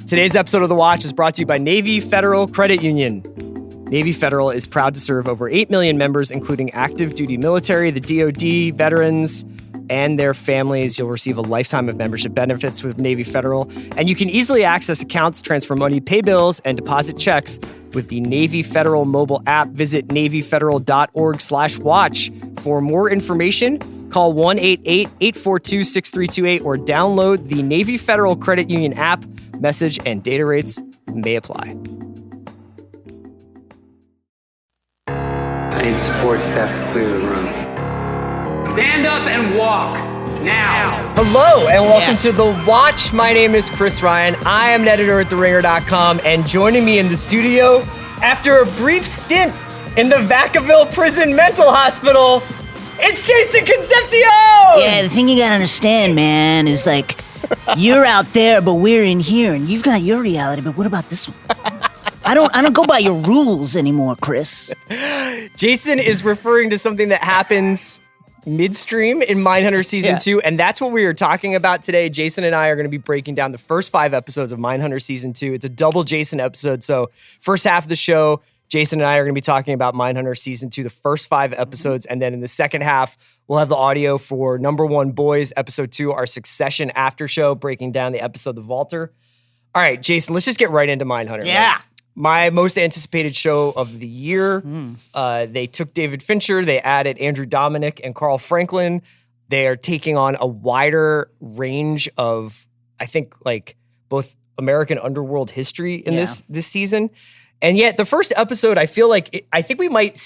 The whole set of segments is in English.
Today's episode of The Watch is brought to you by Navy Federal Credit Union. Navy Federal is proud to serve over 8 million members, including active duty military, the DoD, veterans, and their families. You'll receive a lifetime of membership benefits with Navy Federal, and you can easily access accounts, transfer money, pay bills, and deposit checks with the Navy Federal mobile app. Visit NavyFederal.org/watch. For more information, call 1-888-842-6328 or download the Navy Federal Credit Union app. Message and data rates may apply. I need support staff to clear the room. Stand up and walk now. Hello and welcome to The Watch. My name is Chris Ryan. I am an editor at TheRinger.com, and joining me in the studio after a brief stint in the Vacaville Prison Mental Hospital, it's Jason Concepcion! Yeah, the thing you gotta understand, man, is like, you're out there, but we're in here, and you've got your reality, but what about this one? I don't go by your rules anymore, Chris. Jason is referring to something that happens midstream in Mindhunter Season 2, and that's what we are talking about today. Jason and I are going to be breaking down the first 5 episodes of Mindhunter Season 2. It's a double Jason episode, so first half of the show, Jason and I are going to be talking about Mindhunter Season 2, the first 5 episodes, and then in the second half, we'll have the audio for Number 1 Boys, Episode 2, our Succession after show, breaking down the episode The Vaulter. All right, Jason, let's just get right into Mindhunter. Yeah. Right? My most anticipated show of the year. They took David Fincher, they added Andrew Dominic and Carl Franklin. They are taking on a wider range of, I think, like both American underworld history in this season. And yet, the first episode, I feel like, I think we might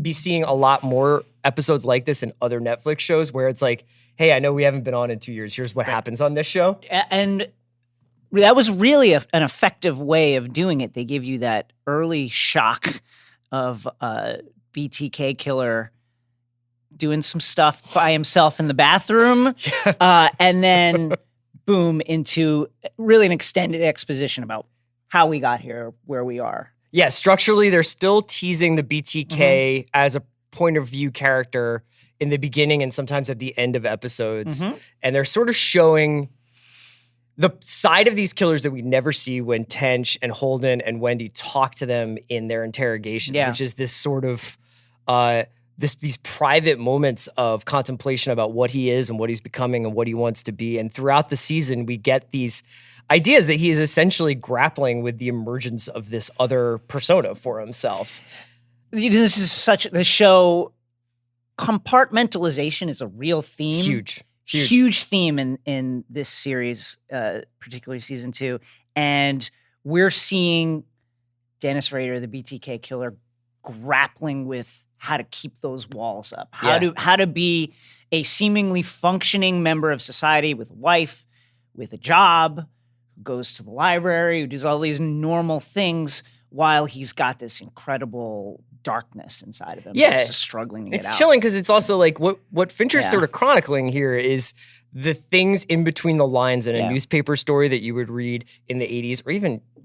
be seeing a lot more episodes like this in other Netflix shows where it's like, hey, I know we haven't been on in 2 years. Here's what happens on this show. And that was really an effective way of doing it. They give you that early shock of BTK killer doing some stuff by himself in the bathroom, and then boom, into really an extended exposition about how we got here, where we are. Yeah, structurally, they're still teasing the BTK as a point of view character in the beginning and sometimes at the end of episodes. And they're sort of showing the side of these killers that we never see when Tench and Holden and Wendy talk to them in their interrogations, which is this sort of these private moments of contemplation about what he is and what he's becoming and what he wants to be. And throughout the season, we get these ideas that he is essentially grappling with the emergence of this other persona for himself. This is such the show. Compartmentalization is a real theme. Huge theme in this series, particularly season 2. And we're seeing Dennis Rader, the BTK killer, grappling with how to keep those walls up, how to be a seemingly functioning member of society with a wife, with a job, who goes to the library, who does all these normal things while he's got this incredible darkness inside of him. Yeah. It's just struggling to get out. It's chilling because it's also like what Fincher's sort of chronicling here is the things in between the lines in a newspaper story that you would read in the 80s or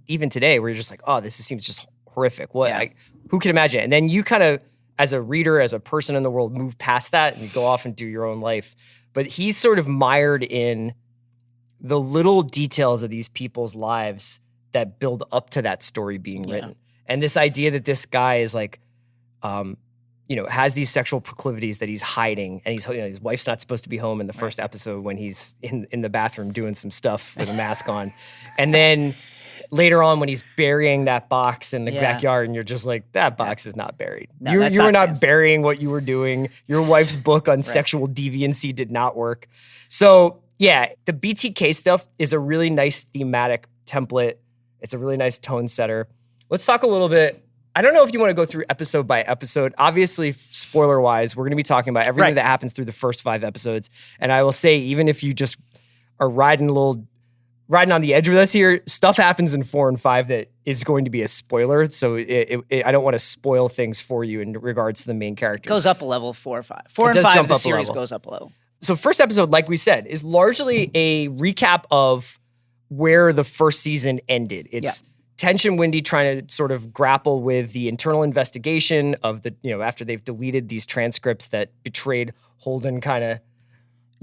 even today where you're just like, oh, this seems just horrific. Who can imagine? And then you kind of, as a reader, as a person in the world, move past that and you go off and do your own life. But he's sort of mired in the little details of these people's lives that build up to that story being written. And this idea that this guy is like, has these sexual proclivities that he's hiding, and his wife's not supposed to be home in the first episode when he's in the bathroom doing some stuff with a mask on. And then later on when he's burying that box in the backyard and you're just like, that box is not buried. No, you were not sensible. burying what you were doing. Your wife's book on sexual deviancy did not work. So yeah, the BTK stuff is a really nice thematic template. It's a really nice tone setter. Let's talk a little bit. I don't know if you want to go through episode by episode. Obviously, spoiler-wise, we're going to be talking about everything that happens through the first 5 episodes. And I will say, even if you just are riding on the edge with us here, stuff happens in 4 and 5 that is going to be a spoiler. So I don't want to spoil things for you in regards to the main characters. It goes up a level, 4 or 5. 4 and 5, the series goes up a level. So first episode, like we said, is largely a recap of where the first season ended. It's Tench and Wendy trying to sort of grapple with the internal investigation of after they've deleted these transcripts that betrayed Holden kind of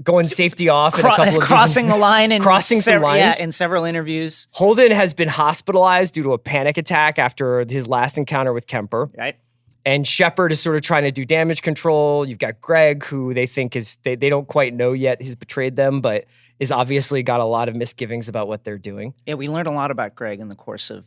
going safety off in a couple of crossing the line and crossing some lines. in several interviews. Holden has been hospitalized due to a panic attack after his last encounter with Kemper. Right. And Shepard is sort of trying to do damage control. You've got Greg, who they think they don't quite know yet he's betrayed them, but is obviously got a lot of misgivings about what they're doing. Yeah, we learned a lot about Greg in the course of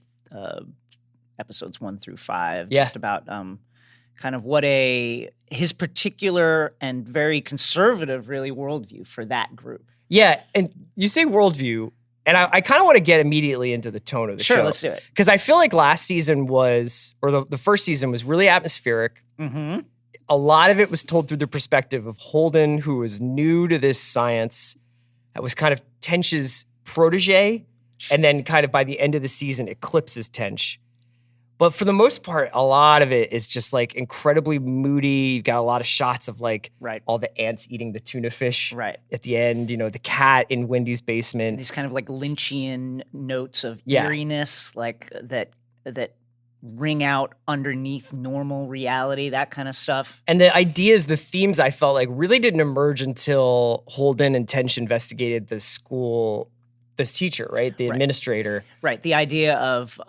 episodes 1 through 5. Yeah. Just about kind of what his particular and very conservative, really, worldview for that group. Yeah, and you say worldview, and I kind of want to get immediately into the tone of the show. Sure, let's do it. Because I feel like last season the first season was really atmospheric. Mm-hmm. A lot of it was told through the perspective of Holden, who was new to this science. That was kind of Tench's protege, and then kind of by the end of the season eclipses Tench. But for the most part, a lot of it is just like incredibly moody. You've got a lot of shots of like all the ants eating the tuna fish at the end, the cat in Wendy's basement. These kind of like Lynchian notes of eeriness, like that ring out underneath normal reality, that kind of stuff. And the ideas, the themes I felt like really didn't emerge until Holden and Tench investigated the school, the teacher, right? The administrator. Right. The idea of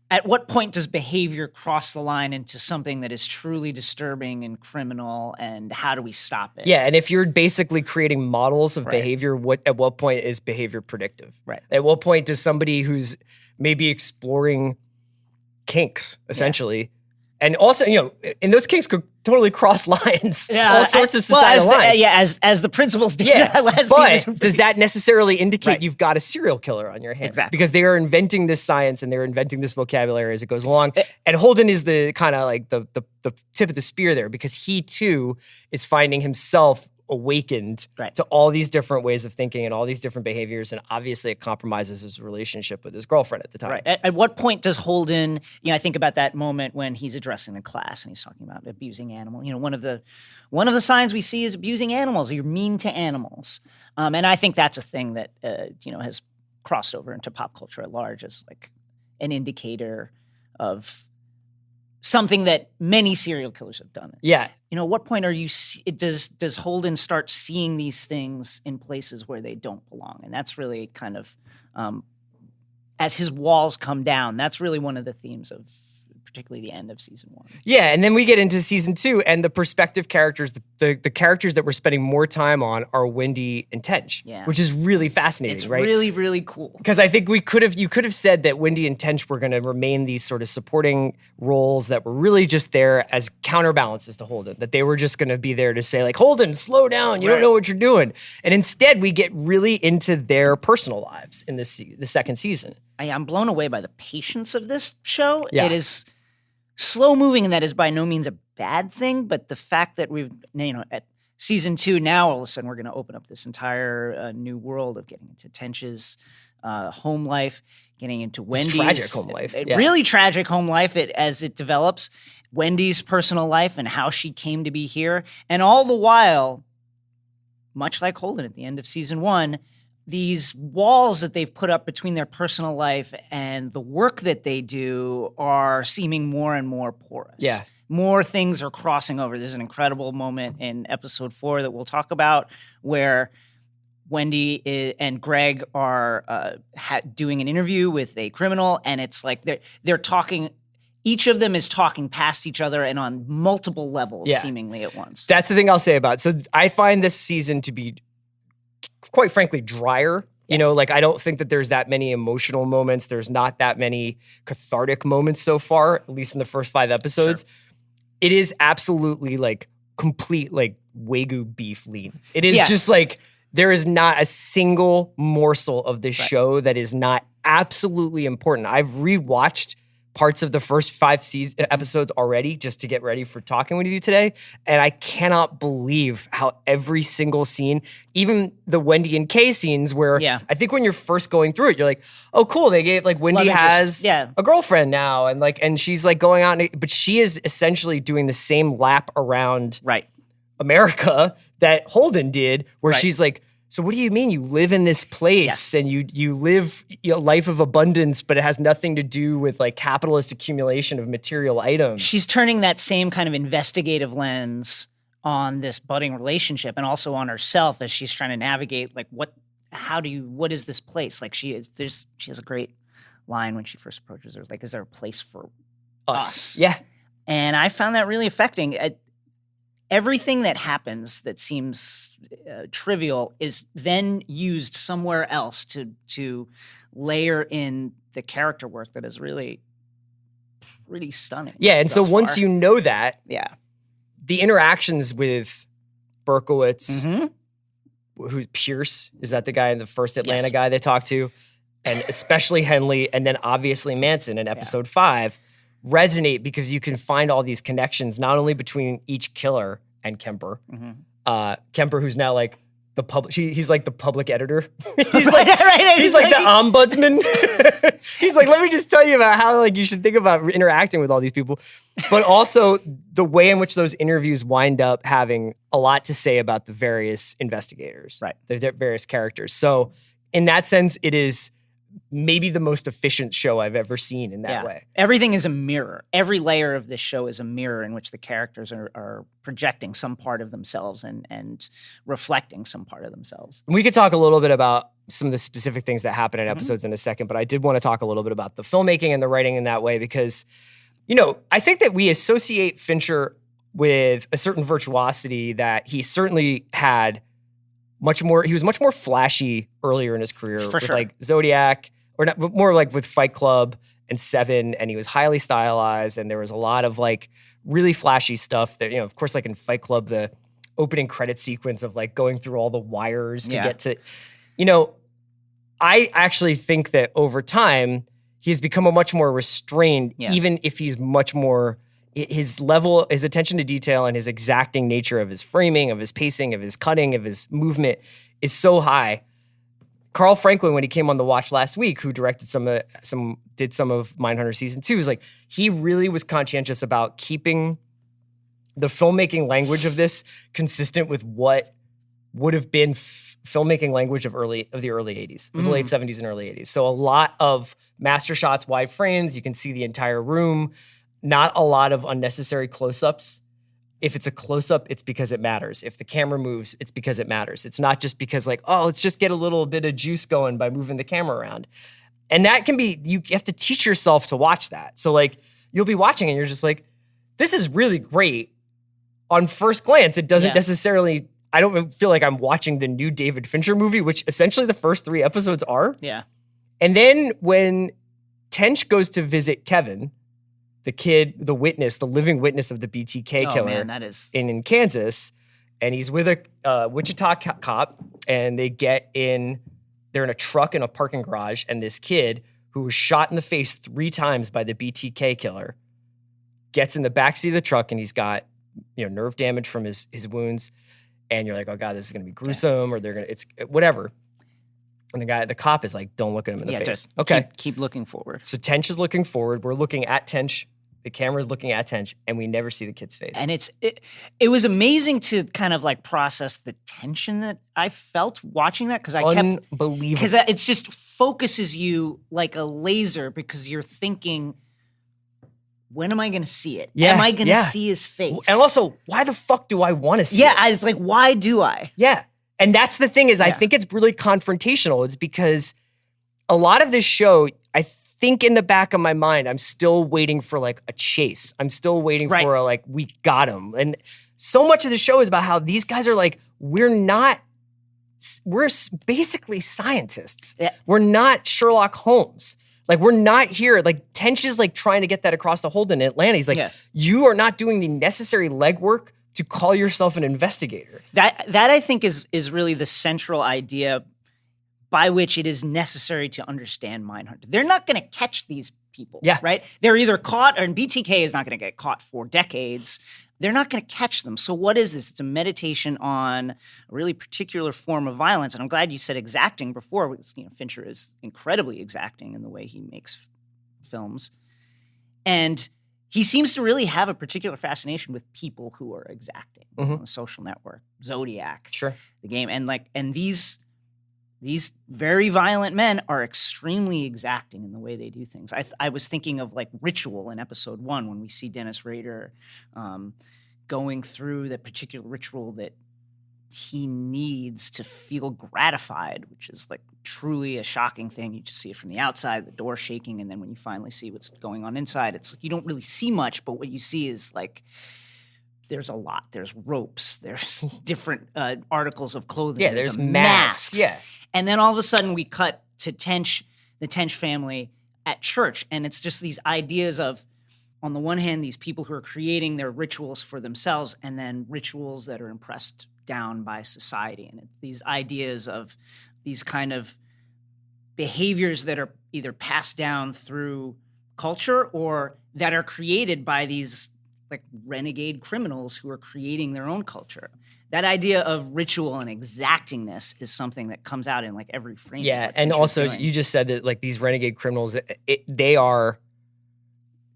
at what point does behavior cross the line into something that is truly disturbing and criminal, and how do we stop it? Yeah, and if you're basically creating models of behavior, at what point is behavior predictive? Right. At what point does somebody who's maybe exploring kinks, essentially, and also, and those kinks could totally cross lines, all sorts of societal lines. As the principals did. Yeah, but does that necessarily indicate you've got a serial killer on your hands? Exactly. Because they are inventing this science and they're inventing this vocabulary as it goes along. And Holden is the kind of like the tip of the spear there, because he too is finding himself awakened to all these different ways of thinking and all these different behaviors, and obviously it compromises his relationship with his girlfriend at the time. Right. At what point does Holden, I think about that moment when he's addressing the class and he's talking about abusing animals. One of the signs we see is abusing animals. You're mean to animals, and I think that's a thing that has crossed over into pop culture at large as like an indicator of something that many serial killers have done. Yeah. At what point does Holden start seeing these things in places where they don't belong? And that's really kind of, as his walls come down, that's really one of the themes of particularly the end of season 1. Yeah, and then we get into season 2, and the perspective characters, the characters that we're spending more time on are Wendy and Tench, which is really fascinating, it's right? really, really cool. Because I think you could have said that Wendy and Tench were going to remain these sort of supporting roles that were really just there as counterbalances to Holden, that they were just going to be there to say like, Holden, slow down, you don't know what you're doing. And instead, we get really into their personal lives in the second season. I'm blown away by the patience of this show. Yeah. It is slow moving, and that is by no means a bad thing, but the fact that we've, at season 2 now, all of a sudden we're going to open up this entire new world of getting into Tench's home life, getting into Wendy's tragic home life. Really tragic home life as it develops, Wendy's personal life and how she came to be here. And all the while, much like Holden at the end of season 1, these walls that they've put up between their personal life and the work that they do are seeming more and more porous. Yeah. More things are crossing over. There's an incredible moment in episode 4 that we'll talk about where Wendy and Greg are doing an interview with a criminal, and it's like they're talking. Each of them is talking past each other and on multiple levels, seemingly at once. That's the thing I'll say about it. So I find this season to be, quite frankly, drier. I don't think that there's that many emotional moments. There's not that many cathartic moments so far, at least in the first 5 episodes. Sure. It is absolutely like complete like Wagyu beef lean. It is just like, there is not a single morsel of this show that is not absolutely important. I've rewatched parts of the first 5 episodes already just to get ready for talking with you today. And I cannot believe how every single scene, even the Wendy and Kay scenes where I think when you're first going through it, you're like, oh, cool. They gave like Wendy has a girlfriend now. And she's like going out, but she is essentially doing the same lap around America that Holden did, where she's like, so what do you mean you live in this place and you live a life of abundance, but it has nothing to do with like capitalist accumulation of material items? She's turning that same kind of investigative lens on this budding relationship and also on herself as she's trying to navigate like what is this place? Like she has a great line when she first approaches her, like, is there a place for us? Yeah. And I found that really affecting. Everything that happens that seems trivial is then used somewhere else to layer in the character work that is really pretty stunning. Yeah, and so once you know that, the interactions with Berkowitz, who's Pierce, is that the guy in the first Atlanta guy they talked to? And especially Henley, and then obviously Manson in episode 5, resonate because you can find all these connections, not only between each killer and Kemper. Kemper, who's now like the public, he's like the public editor. He's like, he's like the ombudsman. He's like, let me just tell you about how like you should think about interacting with all these people. But also the way in which those interviews wind up having a lot to say about the various investigators, right? The various characters. So in that sense, it is maybe the most efficient show I've ever seen in that way. Everything is a mirror. Every layer of this show is a mirror in which the characters are projecting some part of themselves and reflecting some part of themselves. We could talk a little bit about some of the specific things that happen in episodes in a second, but I did want to talk a little bit about the filmmaking and the writing in that way because, you know, I think that we associate Fincher with a certain virtuosity that he certainly had he was much more flashy earlier in his career with like Zodiac, or not, but more like with Fight Club and Seven, and he was highly stylized, and there was a lot of like really flashy stuff that, you know, of course, like in Fight Club, the opening credit sequence of like going through all the wires to get to, you know, I actually think that over time, he's become a much more restrained, even if he's much more, his attention to detail and his exacting nature of his framing, of his pacing, of his cutting, of his movement is so high. Carl Franklin, when he came on The Watch last week, who directed did some of Mindhunter season 2, is like, he really was conscientious about keeping the filmmaking language of this consistent with what would have been filmmaking language of the early 80s, of the late 70s and early 80s. So a lot of master shots, wide frames, you can see the entire room. Not a lot of unnecessary close-ups. If it's a close-up, it's because it matters. If the camera moves, it's because it matters. It's not just because like, oh, let's just get a little bit of juice going by moving the camera around. And that can be, you have to teach yourself to watch that. So like, you'll be watching and you're just like, this is really great. On first glance, it doesn't necessarily, I don't feel like I'm watching the new David Fincher movie, which essentially the first 3 episodes are. Yeah. And then when Tench goes to visit Kevin, the kid, the witness, the living witness of the BTK killer in Kansas, and he's with a Wichita cop, and they're in a truck in a parking garage, and this kid who was shot in the face 3 times by the BTK killer gets in the backseat of the truck, and he's got, you know, nerve damage from his wounds, and you're like, oh God, this is gonna be gruesome, or it's whatever. And the cop is like, don't look at him in the face. Okay. Keep looking forward. So Tench is looking forward. We're looking at Tench. The camera's looking at Tench, and we never see the kid's face. And it was amazing to kind of like process the tension that I felt watching that, because unbelievable. Because it just focuses you like a laser, because you're thinking, when am I going to see it? Am I going to see his face? And also, why the fuck do I want to see it? Yeah, it's like, why do I? Yeah. And that's the thing is, I think it's really confrontational. It's because a lot of this show, I think in the back of my mind, I'm still waiting for like a chase. I'm still waiting for a like, we got him. And so much of the show is about how these guys are like, we're basically scientists. Yeah. We're not Sherlock Holmes. Like, we're not here. Like, Tench is like trying to get that across to Holden in Atlanta. He's like, you are not doing the necessary legwork to call yourself an investigator. That I think is really the central idea by which it is necessary to understand Mindhunter. They're not going to catch these people, right? They're either caught, and BTK is not going to get caught for decades. They're not going to catch them. So what is this? It's a meditation on a really particular form of violence. And I'm glad you said exacting before, because, you know, Fincher is incredibly exacting in the way he makes films. And he seems to really have a particular fascination with people who are exacting. You know, Social Network, Zodiac, the game. And these very violent men are extremely exacting in the way they do things. I was thinking of like Ritual in episode 1 when we see Dennis Rader going through the particular ritual that he needs to feel gratified, which is like truly a shocking thing. You just see it from the outside, the door shaking, and then when you finally see what's going on inside, it's like you don't really see much, but what you see is like there's a lot. There's ropes. There's different articles of clothing. Yeah, there's masks. Yeah. And then all of a sudden we cut to the Tench family at church, and it's just these ideas of, on the one hand, these people who are creating their rituals for themselves, and then rituals that are impressed down by society. And these ideas of these kind of behaviors that are either passed down through culture or that are created by these like renegade criminals who are creating their own culture. That idea of ritual and exactingness is something that comes out in like every frame. Yeah, and also you just said that like these renegade criminals, they are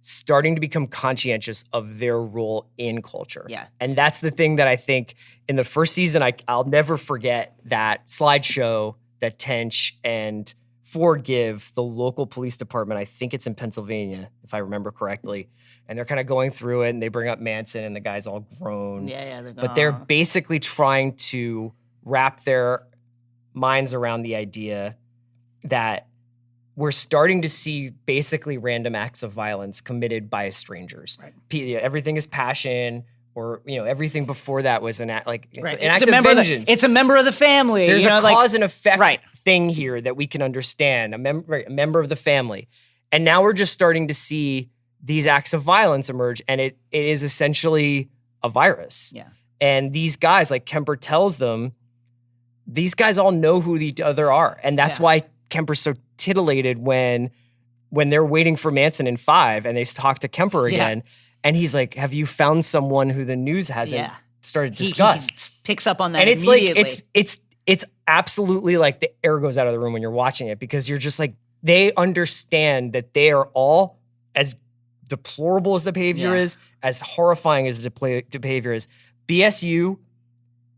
starting to become conscientious of their role in culture. Yeah. And that's the thing that I think in the first season, I'll never forget that slideshow that Tench and Ford give the local police department. I think it's in Pennsylvania, if I remember correctly. And they're kind of going through it and they bring up Manson and the guy's all grown. Yeah. But they're basically trying to wrap their minds around the idea that we're starting to see basically random acts of violence committed by strangers. Right. Everything is passion, or everything before that was an act, like an act of vengeance. It's a member of the family. There's a cause and effect thing here that we can understand. A member of the family, and now we're just starting to see these acts of violence emerge, and it is essentially a virus. Yeah. And these guys, like Kemper tells them, these guys all know who the other are, and that's why Kemper's so titillated when they're waiting for Manson in 5 and they talk to Kemper again, and he's like, have you found someone who the news hasn't started to discuss? He picks up on that and it's immediately. like it's absolutely like the air goes out of the room when you're watching it, because you're just like, they understand that they are all, as deplorable as the behavior is, as horrifying as the behavior is, BSU,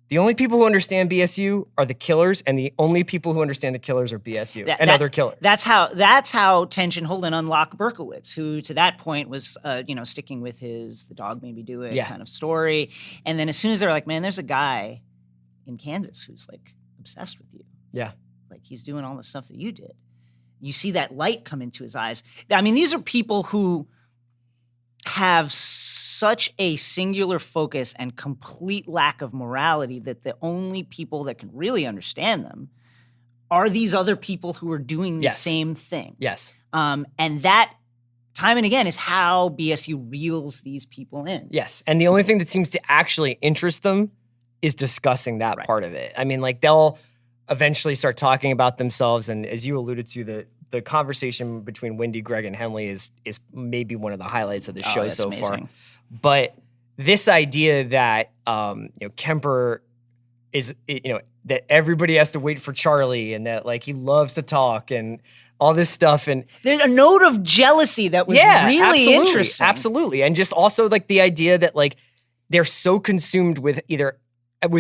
the only people who understand BSU are the killers, and the only people who understand the killers are BSU and other killers. That's how Tench and Holden unlock Berkowitz, who to that point was sticking with his "the dog made me do it" kind of story. And then as soon as they're like, man, there's a guy in Kansas who's like obsessed with you. Yeah. Like he's doing all the stuff that you did. You see that light come into his eyes. I mean, these are people who have such a singular focus and complete lack of morality that the only people that can really understand them are these other people who are doing the same thing. Yes. And that, time and again, is how BSU reels these people in. Yes. And the only thing that seems to actually interest them is discussing that part of it. I mean, like, they'll eventually start talking about themselves. And as you alluded to, the conversation between Wendy, Greg, and Henley is maybe one of the highlights of the show so far. But this idea that Kemper is that everybody has to wait for Charlie, and that like he loves to talk and all this stuff, and there's a note of jealousy that was really interesting. Absolutely, and just also like the idea that like they're so consumed with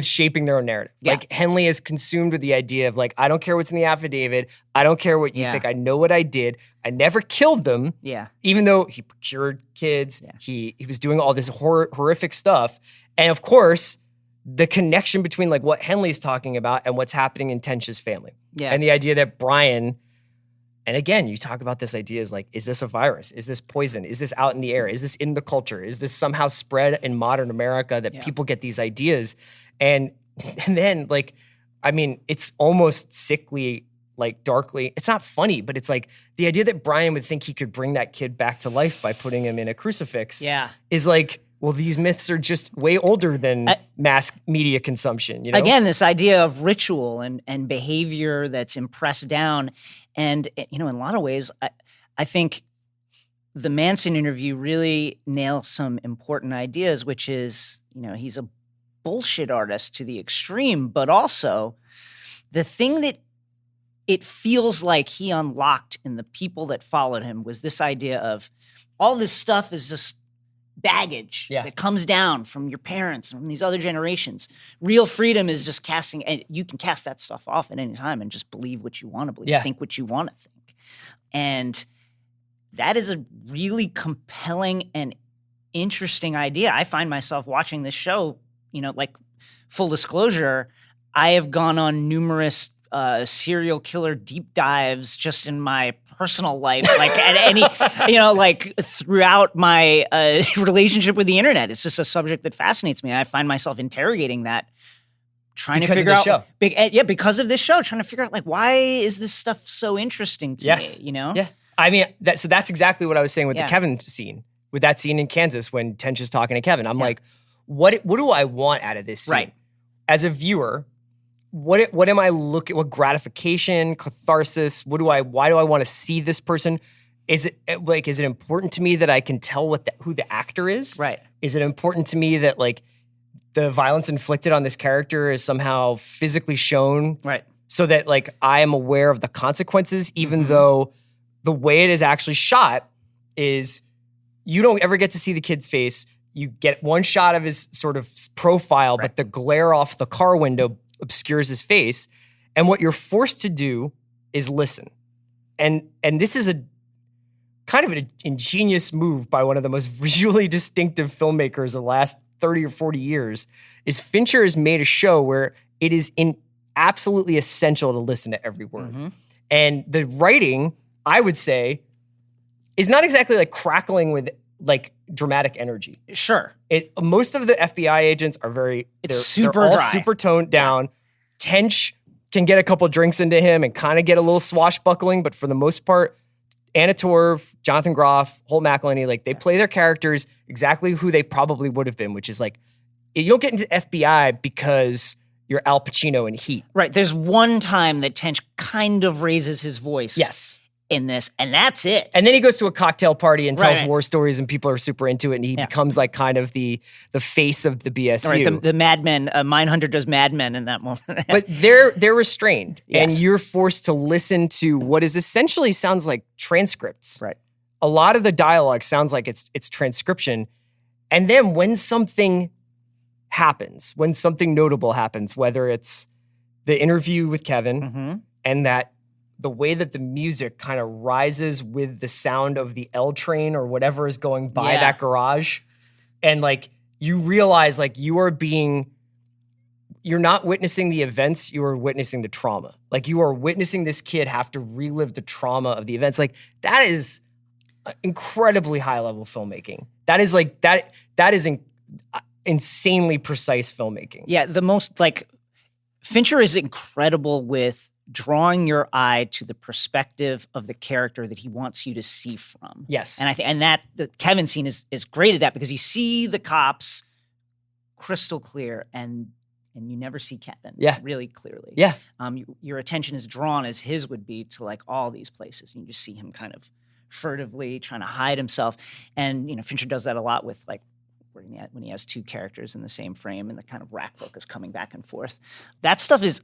shaping their own narrative. Yeah. Like Henley is consumed with the idea of like, I don't care what's in the affidavit. I don't care what you think. I know what I did. I never killed them. Yeah. Even though he procured kids, he was doing all this horrific stuff. And of course, the connection between like what Henley's talking about and what's happening in Tench's family. Yeah. And the idea that Brian, and again, you talk about this idea is like, is this a virus? Is this poison? Is this out in the air? Is this in the culture? Is this somehow spread in modern America that people get these ideas? And then like, I mean, it's almost sickly, like darkly. It's not funny, but it's like the idea that Brian would think he could bring that kid back to life by putting him in a crucifix is like, well, these myths are just way older than mass media consumption. Again, this idea of ritual and behavior that's impressed down. And, in a lot of ways, I think the Manson interview really nails some important ideas, which is, he's a bullshit artist to the extreme, but also the thing that it feels like he unlocked in the people that followed him was this idea of all this stuff is just baggage that comes down from your parents and from these other generations. Real freedom is just casting, and you can cast that stuff off at any time and just believe what you want to believe, think what you want to think. And that is a really compelling and interesting idea. I find myself watching this show, like full disclosure, I have gone on numerous serial killer deep dives just in my personal life, like at any, like throughout my relationship with the internet. It's just a subject that fascinates me. I find myself interrogating that, trying to figure out, because of this show, trying to figure out like, why is this stuff so interesting to me? Yeah. I mean, that's exactly what I was saying with the Kevin scene, with that scene in Kansas when Tench is talking to Kevin. I'm like, what do I want out of this scene? Right. As a viewer, what am I looking? What gratification, catharsis? Why do I want to see this person? Is it important to me that I can tell who the actor is? Right. Is it important to me that like the violence inflicted on this character is somehow physically shown? Right. So that like I am aware of the consequences, even though the way it is actually shot is you don't ever get to see the kid's face. You get one shot of his sort of profile, but the glare off the car window obscures his face. And what you're forced to do is listen. And this is a kind of an ingenious move by one of the most visually distinctive filmmakers of the last 30 or 40 years, is Fincher has made a show where it is absolutely essential to listen to every word. And the writing, I would say, is not exactly like crackling with like dramatic energy. Sure. Most of the FBI agents are they're all dry. super toned down. Tench can get a couple drinks into him and kind of get a little swashbuckling, but for the most part, Anna Torv, Jonathan Groff, Holt McElhenney, like they play their characters exactly who they probably would have been, which is like, you don't get into FBI because you're Al Pacino in Heat. Right. There's one time that Tench kind of raises his voice. Yes. In this, and that's it. And then he goes to a cocktail party and tells war stories, and people are super into it, and he becomes like kind of the face of the BSU. Right, the Mad Men, Mindhunter does Mad Men in that moment. But they're restrained, and you're forced to listen to what is essentially sounds like transcripts. Right. A lot of the dialogue sounds like it's transcription, and then when something happens, when something notable happens, whether it's the interview with Kevin and that the way that the music kind of rises with the sound of the L train or whatever is going by that garage. And like, you realize like you're not witnessing the events, you are witnessing the trauma. Like you are witnessing this kid have to relive the trauma of the events. Like that is incredibly high level filmmaking. That is like, that is insanely precise filmmaking. Yeah. The most like Fincher is incredible with drawing your eye to the perspective of the character that he wants you to see from. Yes. And that the Kevin scene is great at that, because you see the cops crystal clear and you never see Kevin really clearly. Yeah. Your attention is drawn, as his would be, to like all these places, and you just see him kind of furtively trying to hide himself. And Fincher does that a lot with like when he has two characters in the same frame and the kind of rack focus coming back and forth. That stuff is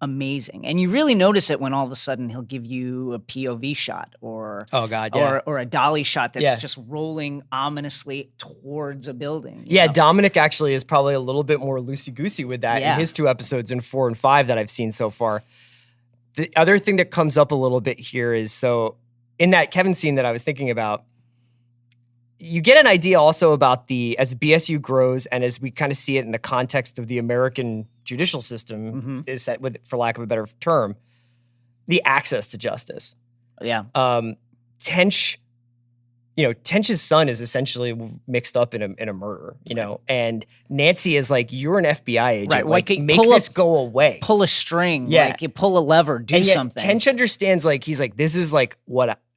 amazing. And you really notice it when all of a sudden he'll give you a POV shot or a dolly shot that's just rolling ominously towards a building. You know? Dominic actually is probably a little bit more loosey-goosey with that in his 2 episodes in 4 and 5 that I've seen so far. The other thing that comes up a little bit here is, so in that Kevin scene that I was thinking about, you get an idea also about as BSU grows and as we kind of see it in the context of the American judicial system, is set with, for lack of a better term, the access to justice. Yeah. Tench's son is essentially mixed up in a murder, and Nancy is like, you're an FBI agent. Right. Like, make this go away. Pull a string. Yeah. Like, you pull a lever, do something. Tench understands, like, he's like, this is like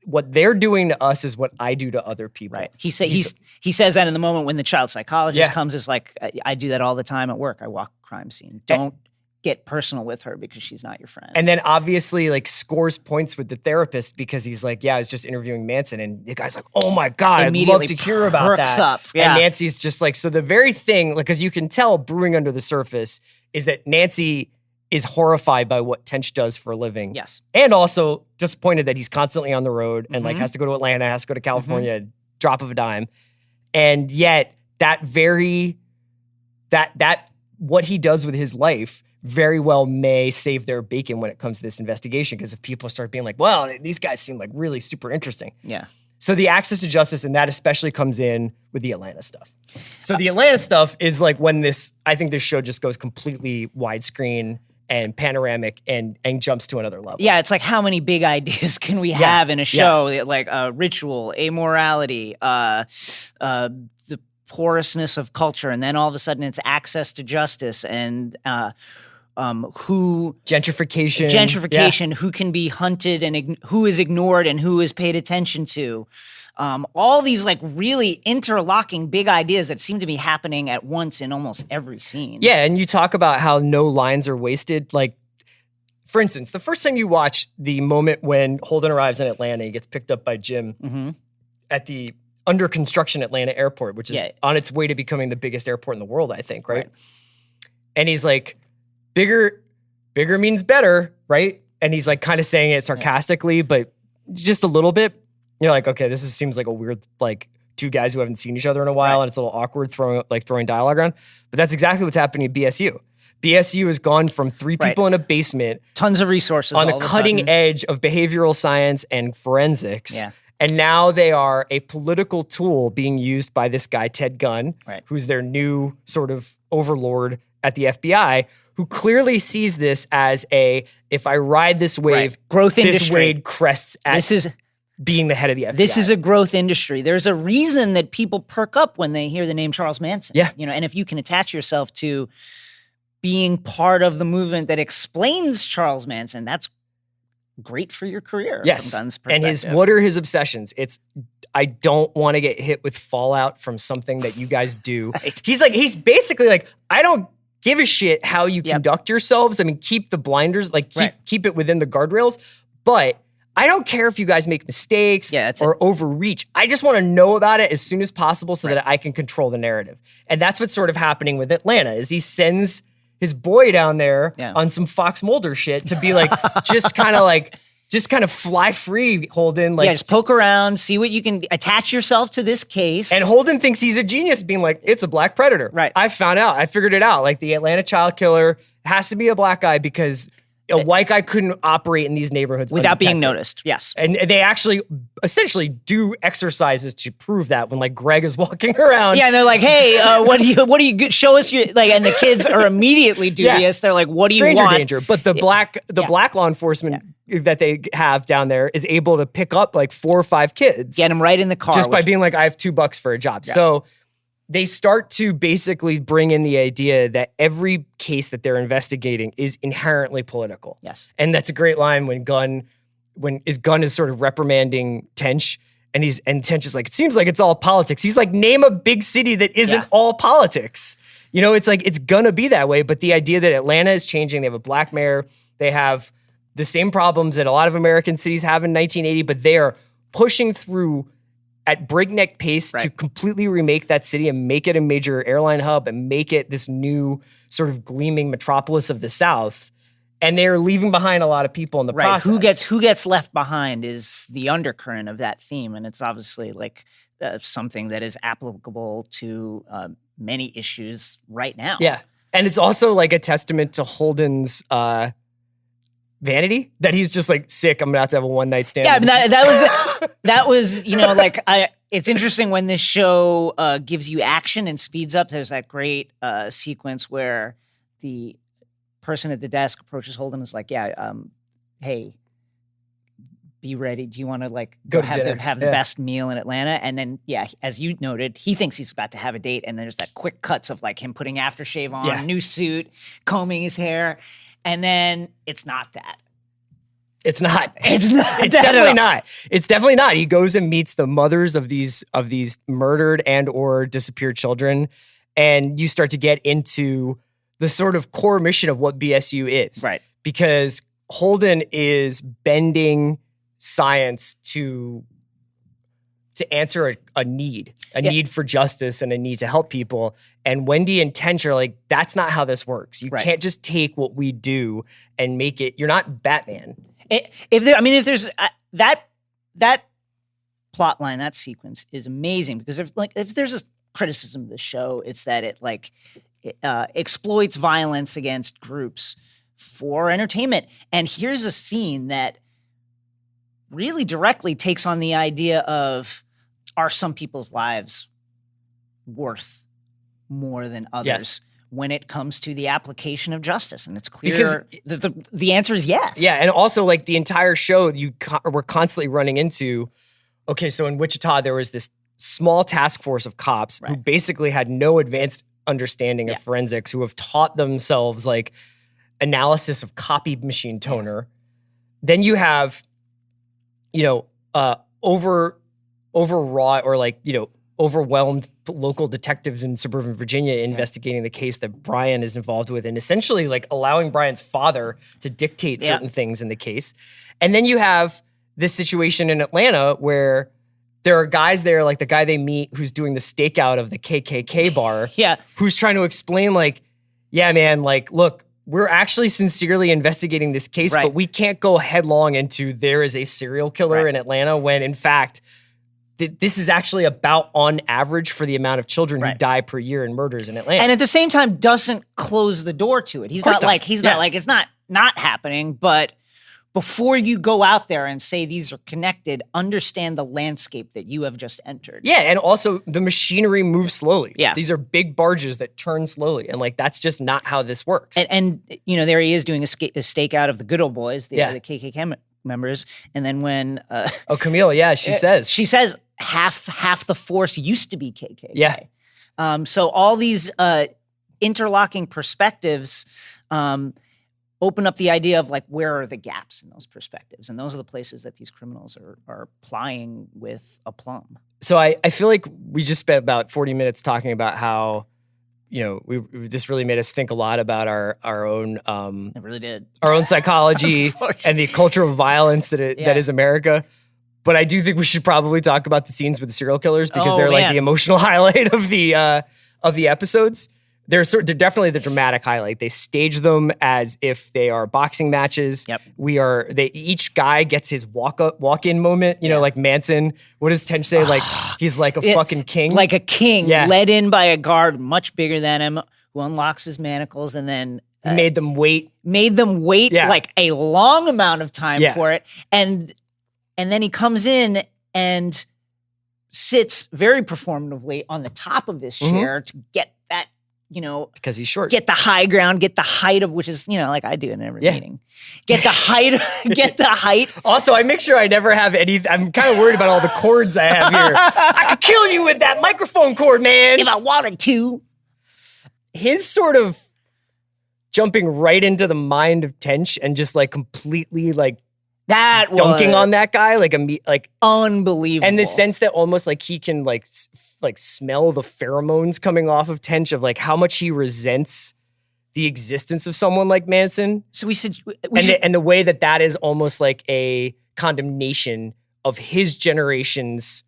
what they're doing to us is what I do to other people. Right. He says that in the moment when the child psychologist comes, is like, I do that all the time at work. I walk a crime scene. Don't get personal with her because she's not your friend. And then obviously like scores points with the therapist because he's like, I was just interviewing Manson, and the guy's like, oh my God, I'd love to hear about that. Up. Yeah. And Nancy's just like, so the very thing, like, because you can tell brewing under the surface is that Nancy is horrified by what Tench does for a living. Yes. And also disappointed that he's constantly on the road and like has to go to Atlanta, has to go to California, drop of a dime. And yet that what he does with his life very well may save their bacon when it comes to this investigation. Because if people start being like, well, these guys seem like really super interesting. Yeah. So the access to justice, and that especially comes in with the Atlanta stuff. So the Atlanta stuff is like when I think this show just goes completely widescreen and panoramic and jumps to another level. Yeah, it's like how many big ideas can we have in a show? Like ritual, amorality, the porousness of culture, and then all of a sudden it's access to justice and gentrification, who can be hunted and who is ignored and who is paid attention to. All these like really interlocking big ideas that seem to be happening at once in almost every scene. Yeah, and you talk about how no lines are wasted. Like, for instance, the first time you watch the moment when Holden arrives in Atlanta, he gets picked up by Jim at the under construction Atlanta airport, which is on its way to becoming the biggest airport in the world, I think, right? And he's like, bigger means better, right? And he's like kind of saying it sarcastically, but just a little bit. You're like, okay, this seems like a weird, like two guys who haven't seen each other in a while, and it's a little awkward throwing dialogue around. But that's exactly what's happening at BSU. BSU has gone from three people in a basement, tons of resources on the cutting edge of behavioral science and forensics. Yeah. And now they are a political tool being used by this guy, Ted Gunn, who's their new sort of overlord at the FBI, who clearly sees this as if I ride this wave, growth this industry. wave crests at being the head of the FBI. This is a growth industry. There's a reason that people perk up when they hear the name Charles Manson. Yeah. And if you can attach yourself to being part of the movement that explains Charles Manson, that's great for your career. Yes. From Gunn's perspective. And what are his obsessions? I don't want to get hit with fallout from something that you guys do. He's basically like, I don't give a shit how you conduct yourselves. I mean, keep the blinders, keep it within the guardrails, but I don't care if you guys make mistakes or overreach. I just want to know about it as soon as possible so that I can control the narrative. And that's what's sort of happening with Atlanta is he sends his boy down there on some Fox Mulder shit to be like, just kind of fly free, Holden. Like, just poke around, see what you can attach yourself to this case. And Holden thinks he's a genius, being like, it's a black predator. Right. I figured it out. Like the Atlanta child killer has to be a black guy because a white guy couldn't operate in these neighborhoods without being noticed. Yes. And they actually essentially do exercises to prove that when like Greg is walking around. Yeah. And they're like, hey, what do you show us your, like, and the kids are immediately dubious. They're like, what do you want? Stranger danger. But the black law enforcement that they have down there is able to pick up like 4 or 5 kids. Get them right in the car. Just by being like, I have $2 for a job. Yeah. So they start to basically bring in the idea that every case that they're investigating is inherently political. Yes. And that's a great line when Gunn is sort of reprimanding Tench, and Tench is like, it seems like it's all politics. He's like, name a big city that isn't all politics. It's like, it's gonna be that way, but the idea that Atlanta is changing, they have a black mayor, they have the same problems that a lot of American cities have in 1980, but they are pushing through at breakneck pace to completely remake that city and make it a major airline hub and make it this new sort of gleaming metropolis of the South. And they're leaving behind a lot of people in the process. Who gets left behind is the undercurrent of that theme. And it's obviously like something that is applicable to many issues right now. Yeah. And it's also like a testament to Holden's vanity that he's just like, sick, I'm gonna have to have a one night stand. Yeah, that was it's interesting when this show gives you action and speeds up. There's that great sequence where the person at the desk approaches Holden and is like, hey, be ready. Do you want to like go to have the best meal in Atlanta? And then, as you noted, he thinks he's about to have a date. And there's that quick cuts of like him putting aftershave on, new suit, combing his hair. And then it's not that. It's not. It's not. It's definitely not. It's definitely not. He goes and meets the mothers of these murdered and or disappeared children, and you start to get into the sort of core mission of what BSU is. Right. Because Holden is bending science to answer a need for justice and a need to help people. And Wendy and Tench are like, that's not how this works. You can't just take what we do and make it, you're not Batman. If there's that plot line, that sequence is amazing because if there's a criticism of the show, it's that it exploits violence against groups for entertainment. And here's a scene that really directly takes on the idea of, are some people's lives worth more than others when it comes to the application of justice? And it's clear that the answer is yes. Yeah, and also like the entire show, we're constantly running into, okay, so in Wichita, there was this small task force of cops who basically had no advanced understanding of forensics, who have taught themselves like analysis of copy machine toner. Then you have, overwrought or like, overwhelmed local detectives in suburban Virginia investigating the case that Brian is involved with, and essentially like allowing Brian's father to dictate certain things in the case. And then you have this situation in Atlanta where there are guys there, like the guy they meet who's doing the stakeout of the KKK bar, who's trying to explain like, yeah, man, like, look, we're actually sincerely investigating this case, but we can't go headlong into there is a serial killer in Atlanta when in fact, this is actually about on average for the amount of children who die per year in murders in Atlanta. And at the same time, doesn't close the door to it. He's not like it's not happening, but before you go out there and say these are connected, understand the landscape that you have just entered. Yeah, and also the machinery moves slowly. Yeah. These are big barges that turn slowly, and like that's just not how this works. And there he is doing a stakeout of the good old boys, the KKK members, and then when Camille, she says half the force used to be KKK. Yeah. So all these interlocking perspectives open up the idea of like, where are the gaps in those perspectives? And those are the places that these criminals are plying with aplomb. So I feel like we just spent about 40 minutes talking about how, this really made us think a lot about our own. It really did. Our own psychology and the cultural violence that is America. But I do think we should probably talk about the scenes with the serial killers because they're like the emotional highlight of the episodes. They're definitely the dramatic highlight. They stage them as if they are boxing matches. Yep. Each guy gets his walk-in moment. Like Manson. What does Tench say? Like he's like a fucking king. Like a king, led in by a guard much bigger than him, who unlocks his manacles and then made them wait like a long amount of time for it. And then he comes in and sits very performatively on the top of this chair to get that. Because he's short. Get the high ground, get the height of, which is, like I do in every meeting. Get the height. Also, I make sure I never have I'm kind of worried about all the cords I have here. I could kill you with that microphone cord, man. If I wanted to. His sort of jumping right into the mind of Tench and just like completely like dunking on that guy, like unbelievable. And the sense that almost like he can like smell the pheromones coming off of Tench of like how much he resents the existence of someone like Manson. So we said, and the way that is almost like a condemnation of his generation's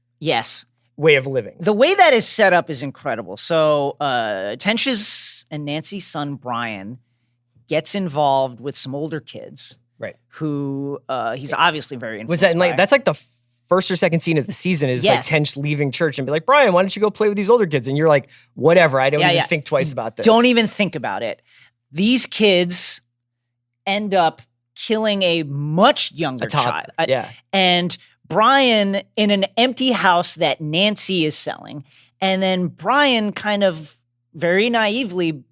way of living. The way that is set up is incredible. So Tench's and Nancy's son Brian gets involved with some older kids. Right. Who he's obviously very influenced by. Like that's like the first or second scene of the season is like Tench leaving church and be like, Brian, why don't you go play with these older kids? And you're like, whatever. I don't even think twice about this. Don't even think about it. These kids end up killing a much younger child. And Brian in an empty house that Nancy is selling. And then Brian kind of very naively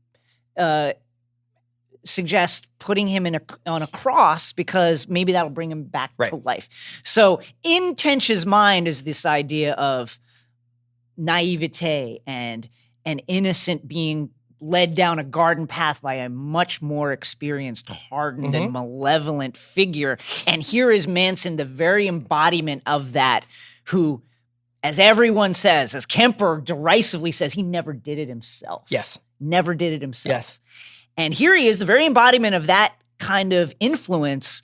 suggest putting him on a cross because maybe that'll bring him back to life. So in Tench's mind is this idea of naivete and an innocent being led down a garden path by a much more experienced, hardened, and malevolent figure. And here is Manson, the very embodiment of that, who, as everyone says, as Kemper derisively says, he never did it himself. Yes. Never did it himself. Yes. And here he is, the very embodiment of that kind of influence,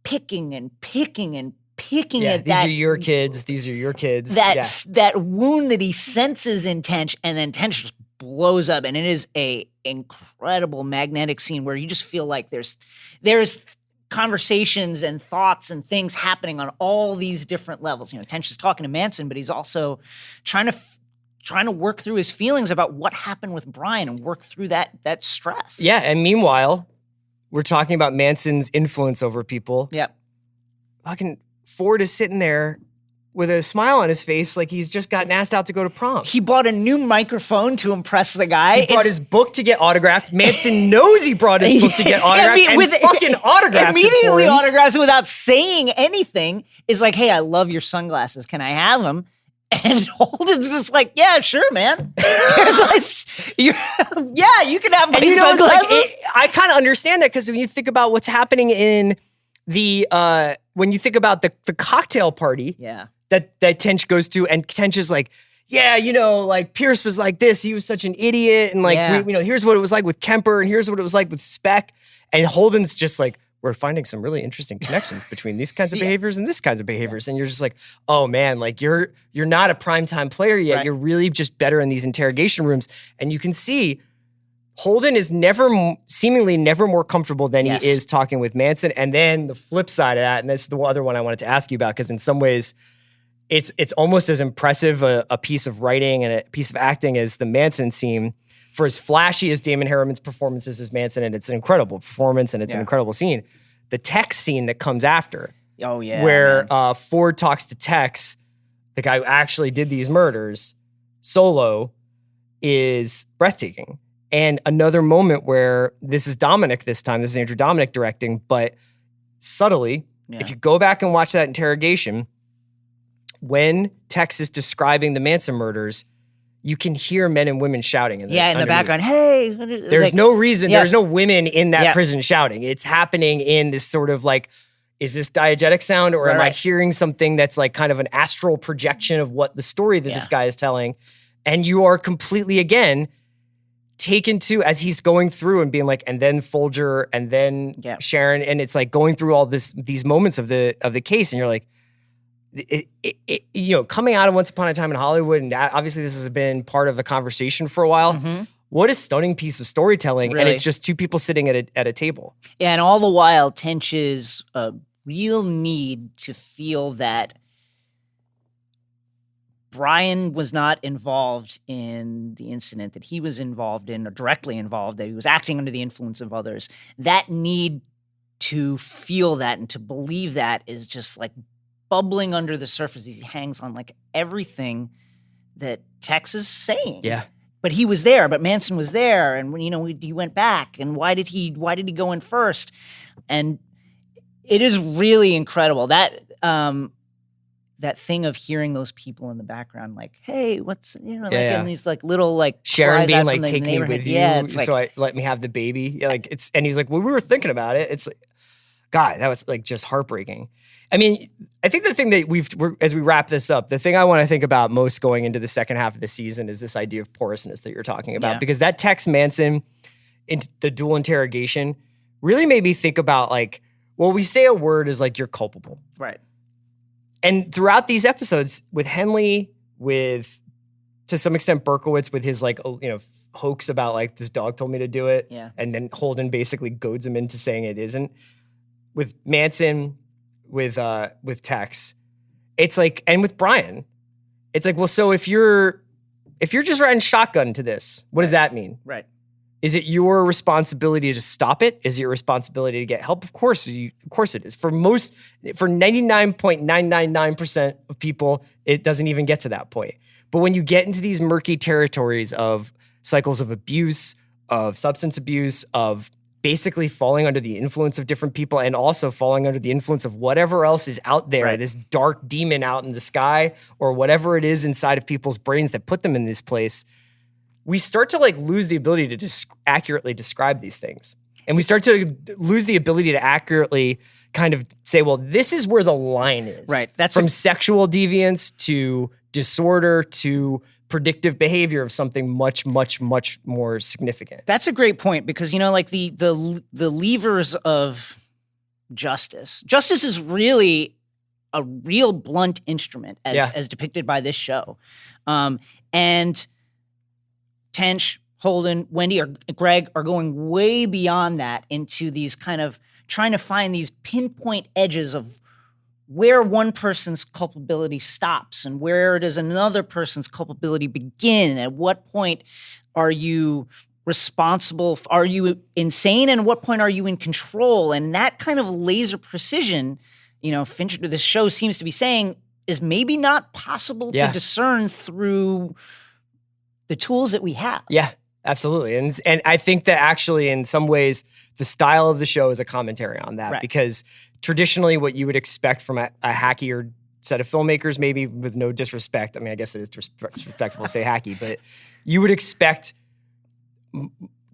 picking at that. These are your kids. These are your kids. That wound that he senses in Tench, and then Tench just blows up. And it is a incredible magnetic scene where you just feel like there's conversations and thoughts and things happening on all these different levels. Tench is talking to Manson, but he's also trying to work through his feelings about what happened with Brian and work through that stress. Yeah, and meanwhile, we're talking about Manson's influence over people. Yep. Ford is sitting there with a smile on his face like he's just gotten asked out to go to prom. He bought a new microphone to impress the guy. He brought his book to get autographed. Manson knows he brought his book to get autographed and fucking autographed immediately it for him. autographs it without saying anything. Is like, hey, I love your sunglasses. Can I have them? And Holden's just like, yeah, sure, man. You can have my sunglasses. I kind of understand that because when you think about what's happening in when you think about the cocktail party, that Tench goes to, and Tench is like, yeah, like Pierce was like this. He was such an idiot, and like here's what it was like with Kemper, and here's what it was like with Speck, and Holden's just like, we're finding some really interesting connections between these kinds of behaviors and this kinds of behaviors. And you're just like, oh man, like you're not a primetime player yet. Right. You're really just better in these interrogation rooms. And you can see Holden is seemingly never more comfortable than he is talking with Manson. And then the flip side of that, and this is the other one I wanted to ask you about, because in some ways it's almost as impressive a piece of writing and a piece of acting as the Manson scene. For as flashy as Damon Harriman's performance is as Manson, and it's an incredible performance and it's an incredible scene, the Tex scene that comes after. Oh, yeah. Where Ford talks to Tex, the guy who actually did these murders, solo, is breathtaking. And another moment where this is Dominic this time, this is Andrew Dominic directing, but subtly, if you go back and watch that interrogation, when Tex is describing the Manson murders, you can hear men and women shouting. In the background. Hey, there's no reason. There's no women in that prison shouting. It's happening in this sort of like, is this diegetic sound, or am I hearing something that's like kind of an astral projection of what the story that this guy is telling? And you are completely, again, taken to, as he's going through and being like, and then Folger, and then Sharon, and it's like going through all these moments of the case, and you're like, coming out of Once Upon a Time in Hollywood, and obviously this has been part of the conversation for a while. Mm-hmm. What a stunning piece of storytelling, really. And it's just two people sitting at a table. Yeah, and all the while, Tench's real need to feel that Brian was not involved in the incident that he was involved in, or directly involved, that he was acting under the influence of others. That need to feel that and to believe that is just like bubbling under the surface. He hangs on like everything that Tex is saying. Yeah. But he was there, but Manson was there, and he went back, and why did he go in first? And it is really incredible that that thing of hearing those people in the background, like, hey, what's and these like little like Sharon being like, take me with you, it's so let me have the baby. Like and he's like, well, we were thinking about it. It's like, God, that was like just heartbreaking. I mean, I think the thing that as we wrap this up, the thing I want to think about most going into the second half of the season is this idea of porousness that you're talking about, because that Tex Manson, the dual interrogation, really made me think about like, well, we say a word is like, you're culpable. Right. And throughout these episodes with Henley, with, to some extent, Berkowitz with his like, hoax about like, this dog told me to do it. Yeah. And then Holden basically goads him into saying it isn't. With Manson, with Tex, it's like, and with Brian, it's like, well, so if you're just riding shotgun to this, what does that mean? Right. Is it your responsibility to stop it? Is it your responsibility to get help? Of course it is. For 99.999% of people, it doesn't even get to that point. But when you get into these murky territories of cycles of abuse, of substance abuse, of basically falling under the influence of different people, and also falling under the influence of whatever else is out there, this dark demon out in the sky, or whatever it is inside of people's brains that put them in this place, we start to like lose the ability to just accurately describe these things. And we start to lose the ability to accurately kind of say, well, this is where the line is. Right. That's from sexual deviance to disorder to predictive behavior of something much, much, much more significant. That's a great point, because like the levers of justice. Justice is really a real blunt instrument as depicted by this show. And Tench, Holden, Wendy, or Greg are going way beyond that into these kind of trying to find these pinpoint edges of where one person's culpability stops and where does another person's culpability begin. At what point are you responsible? Are you insane? And at what point are you in control? And that kind of laser precision Fincher, this show seems to be saying is maybe not possible to discern through the tools that we have. Yeah, absolutely. And I think that actually in some ways the style of the show is a commentary on that, because traditionally what you would expect from a hackier set of filmmakers, maybe with no disrespect, I mean, I guess it is disrespectful to say hacky, but you would expect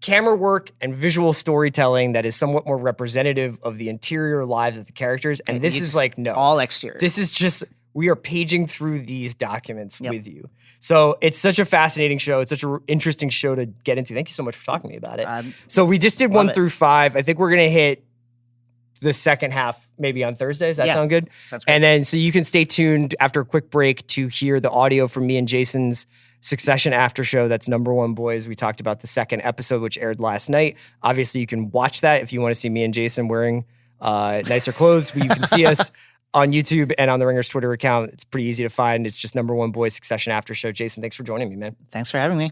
camera work and visual storytelling that is somewhat more representative of the interior lives of the characters. And this is like, no. All exterior. This is just, we are paging through these documents with you. So it's such a fascinating show. It's such an interesting show to get into. Thank you so much for talking to me about it. So we just did 1 through 5. I think we're going to hit the second half maybe on Thursday. Does that sound good? Sounds great. And then so you can stay tuned after a quick break to hear the audio from me and Jason's Succession after show. That's Number One Boys. We talked about the second episode, which aired last night. Obviously, you can watch that if you want to see me and Jason wearing nicer clothes. You can see us on YouTube and on the Ringer's Twitter account. It's pretty easy to find. It's just Number One Boys Succession after show. Jason, thanks for joining me, man. Thanks for having me.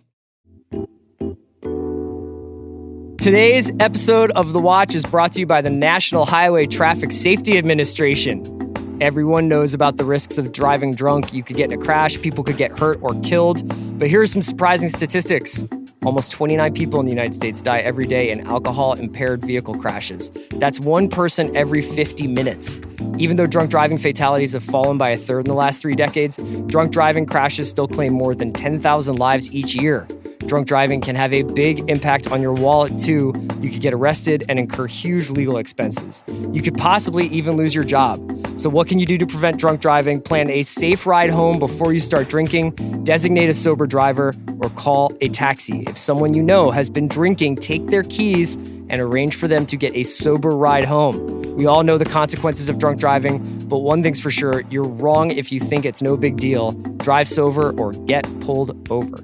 Today's episode of The Watch is brought to you by the National Highway Traffic Safety Administration. Everyone knows about the risks of driving drunk. You could get in a crash, people could get hurt or killed. But here are some surprising statistics. Almost 29 people in the United States die every day in alcohol-impaired vehicle crashes. That's one person every 50 minutes. Even though drunk driving fatalities have fallen by a third in the last 3 decades, drunk driving crashes still claim more than 10,000 lives each year. Drunk driving can have a big impact on your wallet, too. You could get arrested and incur huge legal expenses. You could possibly even lose your job. So what can you do to prevent drunk driving? Plan a safe ride home before you start drinking, designate a sober driver, or call a taxi. If someone you know has been drinking, take their keys and arrange for them to get a sober ride home. We all know the consequences of drunk driving, but one thing's for sure, you're wrong if you think it's no big deal. Drive sober or get pulled over.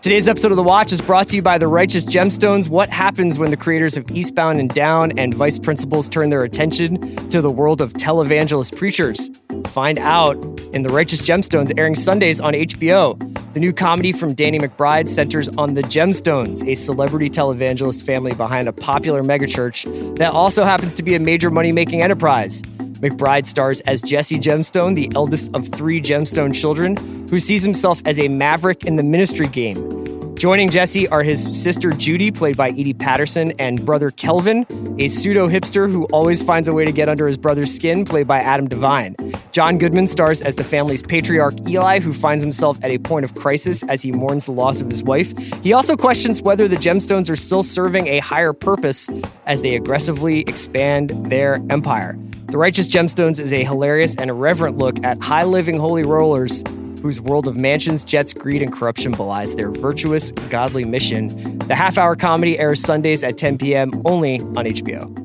Today's episode of The Watch is brought to you by The Righteous Gemstones. What happens when the creators of Eastbound and Down and Vice Principals turn their attention to the world of televangelist preachers? Find out in The Righteous Gemstones, airing Sundays on HBO. The new comedy from Danny McBride centers on the Gemstones, a celebrity televangelist family behind a popular megachurch that also happens to be a major money-making enterprise. McBride stars as Jesse Gemstone, the eldest of 3 Gemstone children, who sees himself as a maverick in the ministry game. Joining Jesse are his sister Judy, played by Edie Patterson, and brother Kelvin, a pseudo-hipster who always finds a way to get under his brother's skin, played by Adam Devine. John Goodman stars as the family's patriarch Eli, who finds himself at a point of crisis as he mourns the loss of his wife. He also questions whether the Gemstones are still serving a higher purpose as they aggressively expand their empire. The Righteous Gemstones is a hilarious and irreverent look at high-living holy rollers whose world of mansions, jets, greed, and corruption belies their virtuous, godly mission. The half-hour comedy airs Sundays at 10 p.m. only on HBO.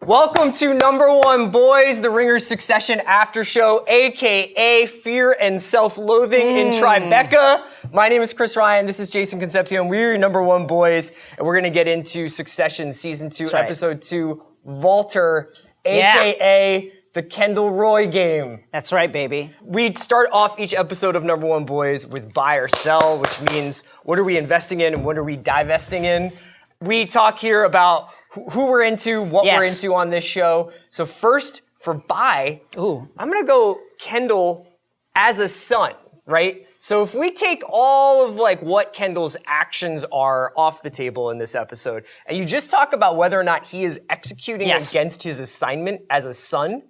Welcome to Number One Boys, the Ringer's Succession after show, a.k.a. Fear and Self-Loathing in Tribeca. My name is Chris Ryan. This is Jason Concepcion. We're your Number One Boys, and we're going to get into Succession Season 2, Episode 2, Walter, a.k.a. the Kendall Roy game. That's right, baby. We start off each episode of Number One Boys with buy or sell, which means what are we investing in and what are we divesting in. We talk here about who we're into, what we're into on this show. So first, for buy, I'm going to go Kendall as a son, right? So if we take all of like what Kendall's actions are off the table in this episode, and you just talk about whether or not he is executing against his assignment as a son,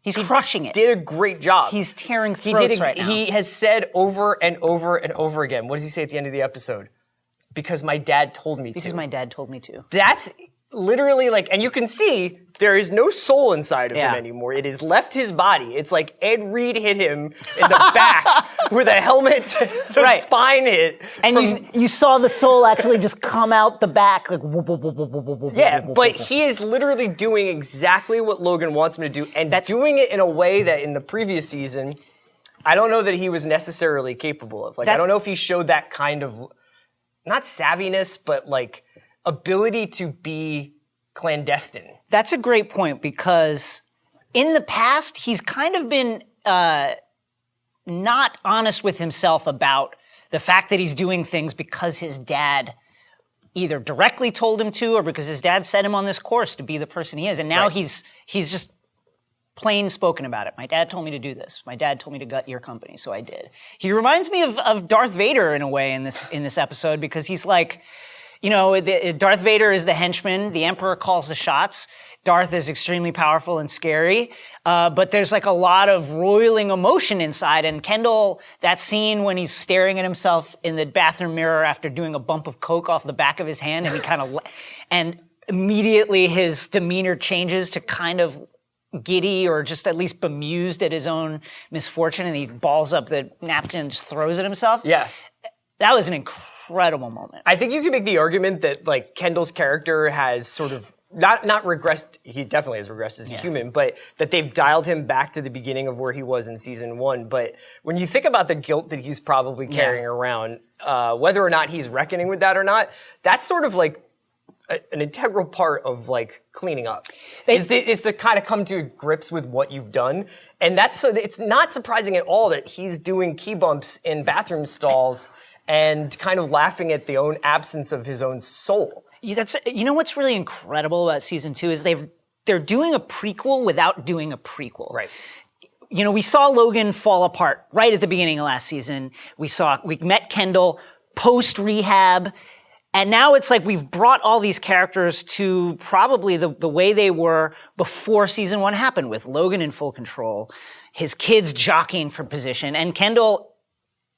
he's crushing it. Did a great job. He's tearing throats right now. He has said over and over and over again, what does he say at the end of the episode? Because my dad told me to. Because my dad told me to. That's literally like, and you can see there is no soul inside of him anymore. It has left his body. It's like Ed Reed hit him in the back with a helmet to spine hit. And you saw the soul actually just come out the back like but he is literally doing exactly what Logan wants him to do, and doing it in a way that in the previous season I don't know that he was necessarily capable of. Like I don't know if he showed that kind of not savviness, but like ability to be clandestine. That's a great point, because in the past, he's kind of been not honest with himself about the fact that he's doing things because his dad either directly told him to or because his dad set him on this course to be the person he is. And now he's just plain spoken about it. My dad told me to do this. My dad told me to gut your company, so I did. He reminds me of Darth Vader in a way in this episode, because he's like, Darth Vader is the henchman. The Emperor calls the shots. Darth is extremely powerful and scary, but there's like a lot of roiling emotion inside. And Kendall, that scene when he's staring at himself in the bathroom mirror after doing a bump of coke off the back of his hand, and he kind of, and immediately his demeanor changes to kind of giddy or just at least bemused at his own misfortune, and he balls up the napkin and just throws at himself. Yeah. That was an incredible moment. I think you can make the argument that like Kendall's character has sort of not regressed. He definitely has regressed as a human, but that they've dialed him back to the beginning of where he was in season 1. But when you think about the guilt that he's probably carrying around, whether or not he's reckoning with that or not, that's sort of like an integral part of like cleaning up is to kind of come to grips with what you've done. And it's not surprising at all that he's doing key bumps in bathroom stalls and kind of laughing at the own absence of his own soul. What's really incredible about season 2 is they're doing a prequel without doing a prequel. Right. We saw Logan fall apart right at the beginning of last season. We met Kendall post rehab. And now it's like we've brought all these characters to probably the way they were before season 1 happened, with Logan in full control, his kids jockeying for position, and Kendall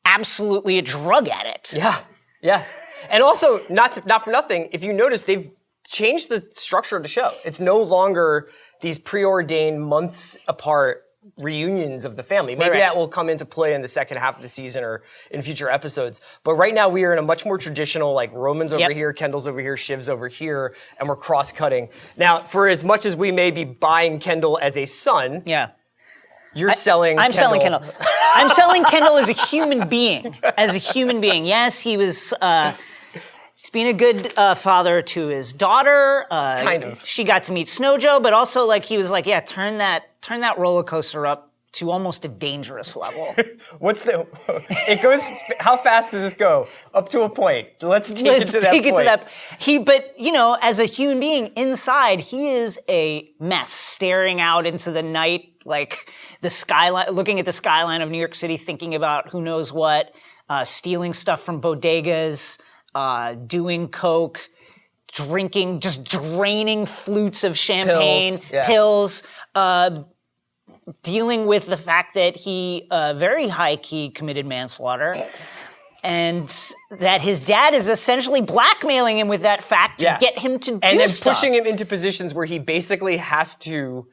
absolutely a drug addict. Yeah. And also, not for nothing, if you notice, they've changed the structure of the show. It's no longer these preordained months apart reunions of the family. Maybe that will come into play in the second half of the season or in future episodes. But right now we are in a much more traditional, like Roman's over here, Kendall's over here, Shiv's over here, and we're cross-cutting. Now, for as much as we may be buying Kendall as a son, you're selling Kendall. I'm selling Kendall. I'm selling Kendall as a human being. Yes, he was... he's being a good father to his daughter. Kind of. She got to meet Snow Joe, but also like he was like, turn that roller coaster up to almost a dangerous level. It goes, how fast does this go? Up to a point. Let's take it to that point. But as a human being inside, he is a mess, staring out into the night, like the skyline, looking at the skyline of New York City, thinking about who knows what, stealing stuff from bodegas, doing coke, drinking, just draining flutes of champagne, pills, dealing with the fact that he very high-key committed manslaughter, and that his dad is essentially blackmailing him with that fact to get him to do stuff. And then pushing him into positions where he basically has to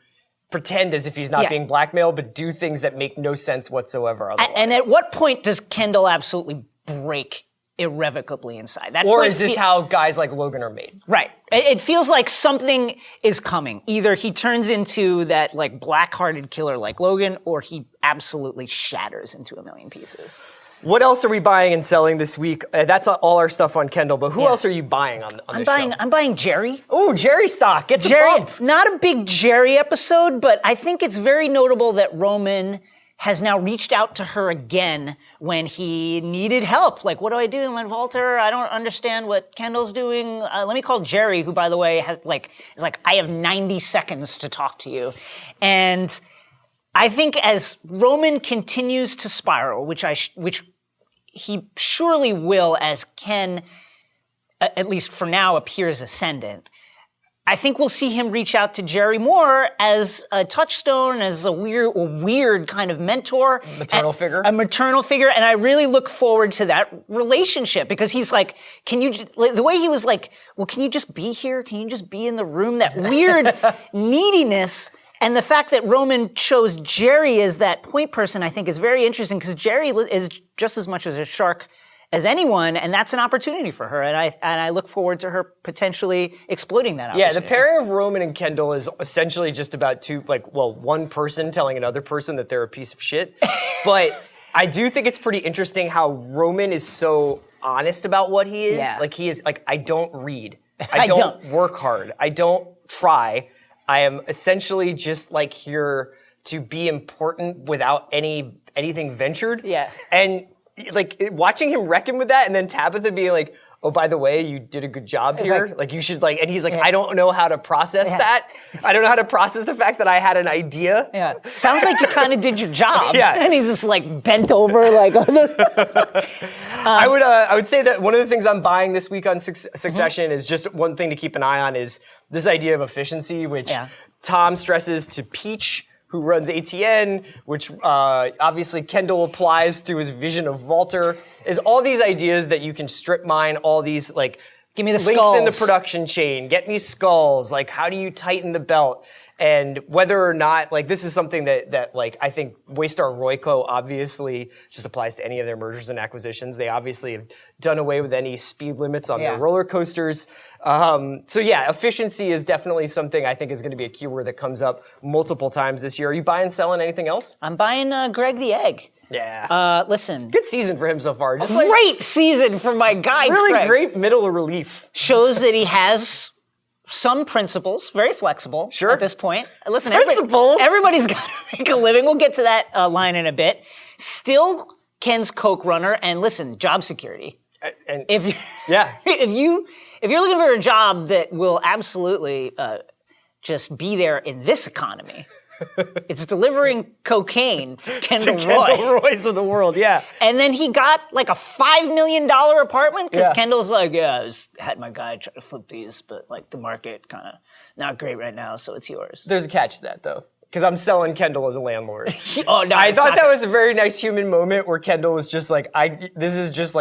pretend as if he's not being blackmailed, but do things that make no sense whatsoever otherwise. And at what point does Kendall absolutely break irrevocably inside? Or is this how guys like Logan are made? Right. It feels like something is coming. Either he turns into that like black-hearted killer like Logan, or he absolutely shatters into a million pieces. What else are we buying and selling this week? That's all our stuff on Kendall, but who else are you buying on this show? I'm buying Jerry. Oh, Jerry stock. Get the bump. Not a big Jerry episode, but I think it's very notable that Roman has now reached out to her again when he needed help. Like, what do I do? Mindhunter, I don't understand what Kendall's doing. Let me call Jerry, who, by the way, is like, I have 90 seconds to talk to you. And I think as Roman continues to spiral, which he surely will, as Ken, at least for now, appears ascendant, I think we'll see him reach out to Jerry more as a touchstone, as a weird kind of mentor. Maternal figure. A maternal figure. And I really look forward to that relationship, because he's like, the way he was like, well, can you just be here? Can you just be in the room? That weird neediness. And the fact that Roman chose Jerry as that point person, I think is very interesting, because Jerry is just as much as a shark as anyone, and that's an opportunity for her, and I look forward to her potentially exploiting that opportunity. Yeah, the pairing of Roman and Kendall is essentially just about one person telling another person that they're a piece of shit. But I do think it's pretty interesting how Roman is so honest about what he is. Yeah. Like, he is like, I don't read. I don't work hard. I don't try. I am essentially just like here to be important without anything ventured. Yeah. And like watching him reckon with that, and then Tabitha being like, oh, by the way, you did a good job here. Like you should and he's like, I don't know how to process that. I don't know how to process the fact that I had an idea. Yeah. Sounds like you kind of did your job. Yeah. And he's just bent over like. I would say that one of the things I'm buying this week on Succession is just one thing to keep an eye on is this idea of efficiency, which Tom stresses to Peach, who runs ATN, which obviously Kendall applies to his vision of Walter, is all these ideas that you can strip mine, all these give me the links skulls in the production chain, get me skulls, how do you tighten the belt? And whether or not, this is something that I think Waystar Royco obviously just applies to any of their mergers and acquisitions. They obviously have done away with any speed limits on their roller coasters. Efficiency is definitely something I think is going to be a keyword that comes up multiple times this year. Are you buying, selling anything else? I'm buying Greg the Egg. Yeah. Listen. Good season for him so far. Just great season for my guy, really Greg. Great middle relief. Shows that he has some principles, very flexible at this point. Listen, everybody's got to make a living. We'll get to that line in a bit. Still Ken's Coke runner, and listen, job security. And if you're looking for a job that will absolutely just be there in this economy, it's delivering cocaine for Kendall Roy. Kendall Roy's of the world, yeah. And then he got a $5 million apartment because Kendall's I had my guy try to flip these, but the market kind of not great right now, so it's yours. There's a catch to that though, because I'm selling Kendall as a landlord. Oh no! I thought that was a very nice human moment where Kendall was just this is just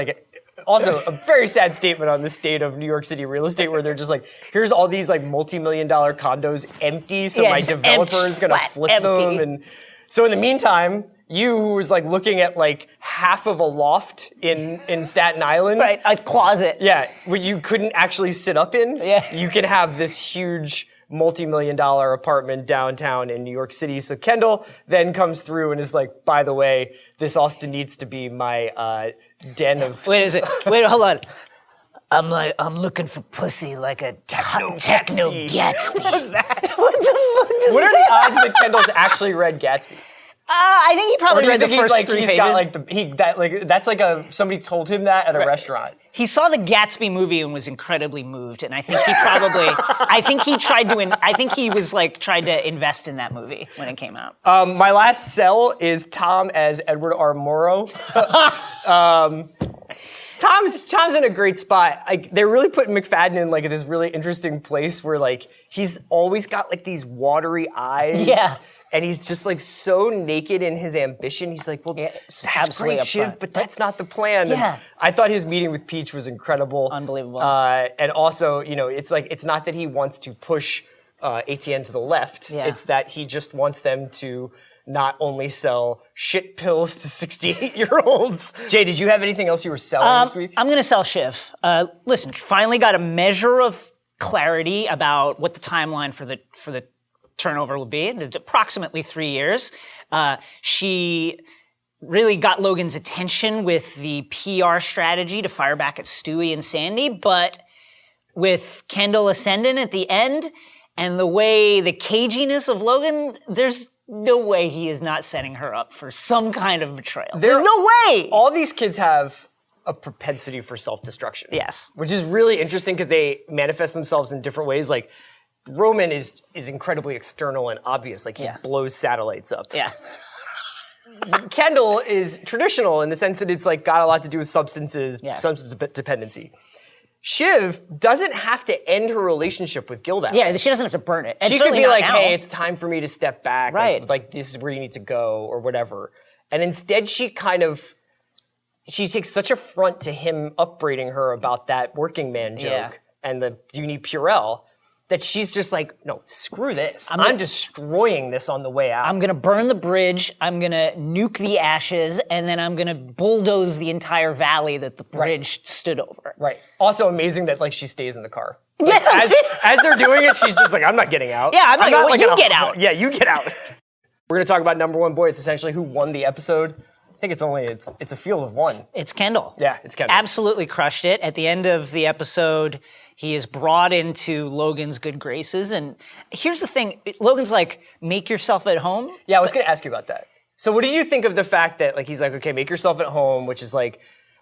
also a very sad statement on the state of New York City real estate, where they're just here's all these multi-million-dollar condos empty, so my developer is going to flip them. And so in the meantime, you who was looking at half of a loft in Staten Island. Right, a closet. Yeah, where you couldn't actually sit up in. Yeah. You can have this huge multi-million-dollar apartment downtown in New York City. So Kendall then comes through and is by the way, this also needs to be my den of... Wait, hold on. I'm looking for pussy like a techno Gatsby. What was that? What the fuck is What are the odds that Kendall's actually read Gatsby? I think he probably read the first three pages. Got somebody told him that at a restaurant. He saw the Gatsby movie and was incredibly moved, and I think he probably, I think he was tried to invest in that movie when it came out. My last sell is Tom as Edward R. Morrow. Tom's in a great spot. They're really putting McFadden in this really interesting place where he's always got these watery eyes. Yeah. And he's just so naked in his ambition. He's that's great, Shiv, but that's not the plan. Yeah. And I thought his meeting with Peach was incredible. Unbelievable. And also, it's not that he wants to push ATN to the left. Yeah. It's that he just wants them to not only sell shit pills to 68-year-olds. Jay, did you have anything else you were selling this week? I'm going to sell Shiv. Listen, finally got a measure of clarity about what the timeline for the turnover will be. It's approximately 3 years. She really got Logan's attention with the PR strategy to fire back at Stewie and Sandy, but with Kendall ascendant at the end and the caginess of Logan, there's no way he is not setting her up for some kind of betrayal. There's no way! All these kids have a propensity for self-destruction. Yes. Which is really interesting because they manifest themselves in different ways. Roman is incredibly external and obvious. He blows satellites up. Yeah. Kendall is traditional in the sense that it's got a lot to do with substance dependency. Shiv doesn't have to end her relationship with Gildan. Yeah, she doesn't have to burn it. And she could be now. hey, it's time for me to step back. Right. This is where you need to go or whatever. And instead she takes such affront to him upbraiding her about that working man joke and the do you need Purell that she's just no, screw this. I'm destroying this on the way out. I'm going to burn the bridge, I'm going to nuke the ashes, and then I'm going to bulldoze the entire valley that the bridge stood over. Right. Also amazing that she stays in the car. As they're doing it, she's just I'm not getting out. Yeah, I'm not going, you get out. Yeah, you get out. We're going to talk about number one boy. It's essentially who won the episode. I think it's a field of one. It's Kendall. Yeah, it's Kendall. Absolutely crushed it. At the end of the episode, he is brought into Logan's good graces. And here's the thing. Logan's make yourself at home. Yeah, I was going to ask you about that. So what did you think of the fact that he's okay, make yourself at home, which is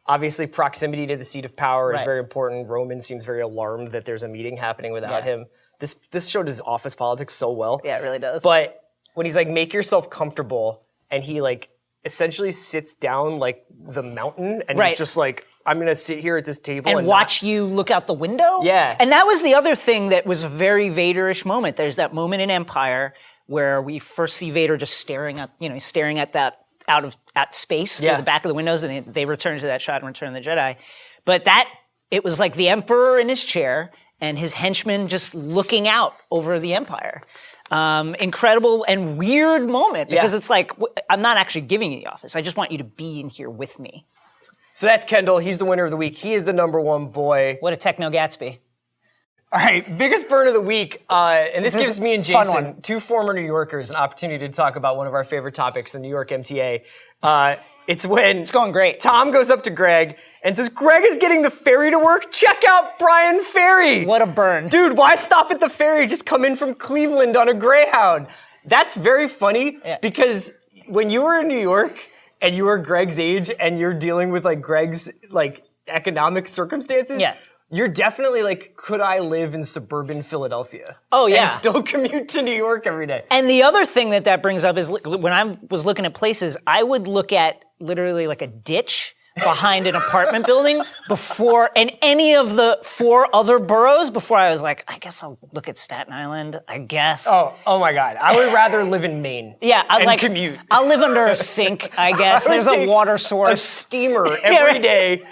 Obviously, proximity to the seat of power is very important. Roman seems very alarmed that there's a meeting happening without him. This show does office politics so well. Yeah, it really does. But when he's like, make yourself comfortable, and he like essentially sits down like the mountain, and he's just like, I'm going to sit here at this table and watch you look out the window? Yeah. And that was the other thing that was a very Vader-ish moment. There's that moment in Empire where we first see Vader just staring at that at space through the back of the windows, and they return to that shot in Return of the Jedi. But it was like the Emperor in his chair and his henchmen just looking out over the Empire. Incredible and weird moment because it's like, I'm not actually giving you the office. I just want you to be in here with me. So that's Kendall. He's the winner of the week. He is the number one boy. What a techno Gatsby. All right, biggest burn of the week. And this gives me and Jason, two former New Yorkers, an opportunity to talk about one of our favorite topics, the New York MTA. It's when it's going great. Tom goes up to Greg and says, Greg is getting the ferry to work. Check out Brian Ferry. What a burn. Dude, why stop at the ferry? Just come in from Cleveland on a Greyhound. That's very funny because when you were in New York and you were Greg's age and you're dealing with like Greg's like economic circumstances, you're definitely like, could I live in suburban Philadelphia? Oh, yeah. And still commute to New York every day. And the other thing that brings up is when I was looking at places, I would look at literally like a ditch behind an apartment building in any of the 4 other boroughs before I was like, I guess I'll look at Staten Island, I guess. Oh my God. I would rather live in Maine. And commute. I'll live under a sink, I guess. There's a water source. A steamer every day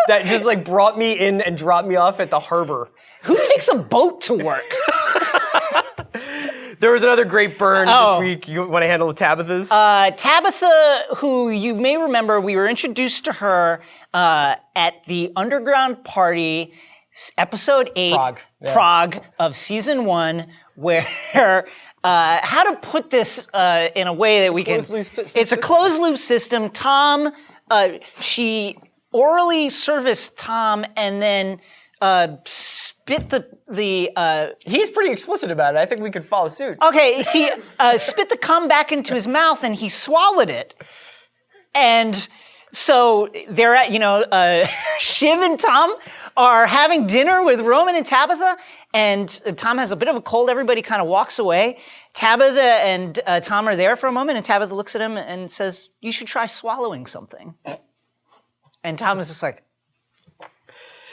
that just like brought me in and dropped me off at the harbor. Who takes a boat to work? There was another great burn this week. You want to handle Tabitha's? Tabitha, who you may remember, we were introduced to her at the Underground Party, episode 8, Prague of season 1, where how to put this in a way that we can. It's a closed loop system. Tom, she orally serviced Tom and then spit the He's pretty explicit about it. I think we could follow suit. Okay, he spit the cum back into his mouth and he swallowed it. And so they're at, Shiv and Tom are having dinner with Roman and Tabitha, and Tom has a bit of a cold. Everybody kind of walks away. Tabitha and Tom are there for a moment, and Tabitha looks at him and says, you should try swallowing something. And Tom is just like,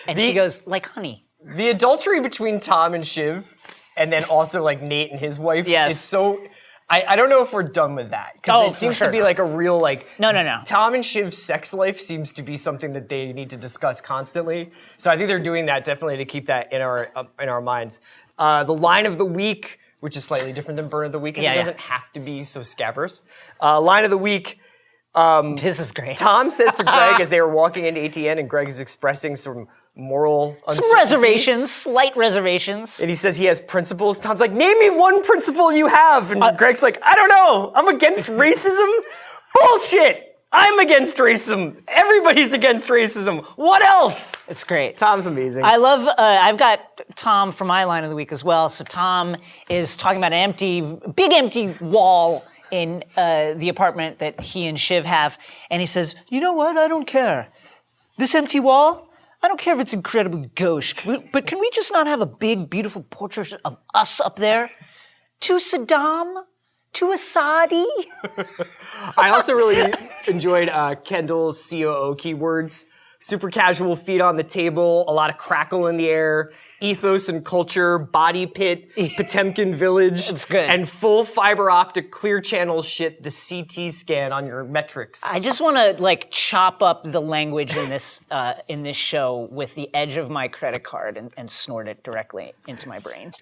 and she goes, like honey. The adultery between Tom and Shiv, and then also like Nate and his wife, it's so, I don't know if we're done with that. Because it seems to be like a real like, No. Tom and Shiv's sex life seems to be something that they need to discuss constantly. So I think they're doing that definitely to keep that in our minds. The line of the week, which is slightly different than burn of the week, because it doesn't have to be so scabbers. Line of the week, this is great. Tom says to Greg as they were walking into ATN, and Greg is expressing some moral uncertainty. Some reservations, slight reservations. And he says he has principles. Tom's like, name me one principle you have. And Greg's like, I don't know. I'm against racism. Bullshit. I'm against racism. Everybody's against racism. What else? It's great. Tom's amazing. I love, I've got Tom for my line of the week as well. So Tom is talking about an big empty wall in the apartment that he and Shiv have. And he says, you know what? I don't care. This empty wall, I don't care if it's incredibly gauche, but can we just not have a big, beautiful portrait of us up there? To Saddam? To Assadi? I also really enjoyed Kendall's COO keywords. Super casual, feet on the table, a lot of crackle in the air, ethos and culture, body pit, Potemkin village, It's good. And full fiber optic clear channel shit, the CT scan on your metrics. I just want to like chop up the language in this show with the edge of my credit card and snort it directly into my brain.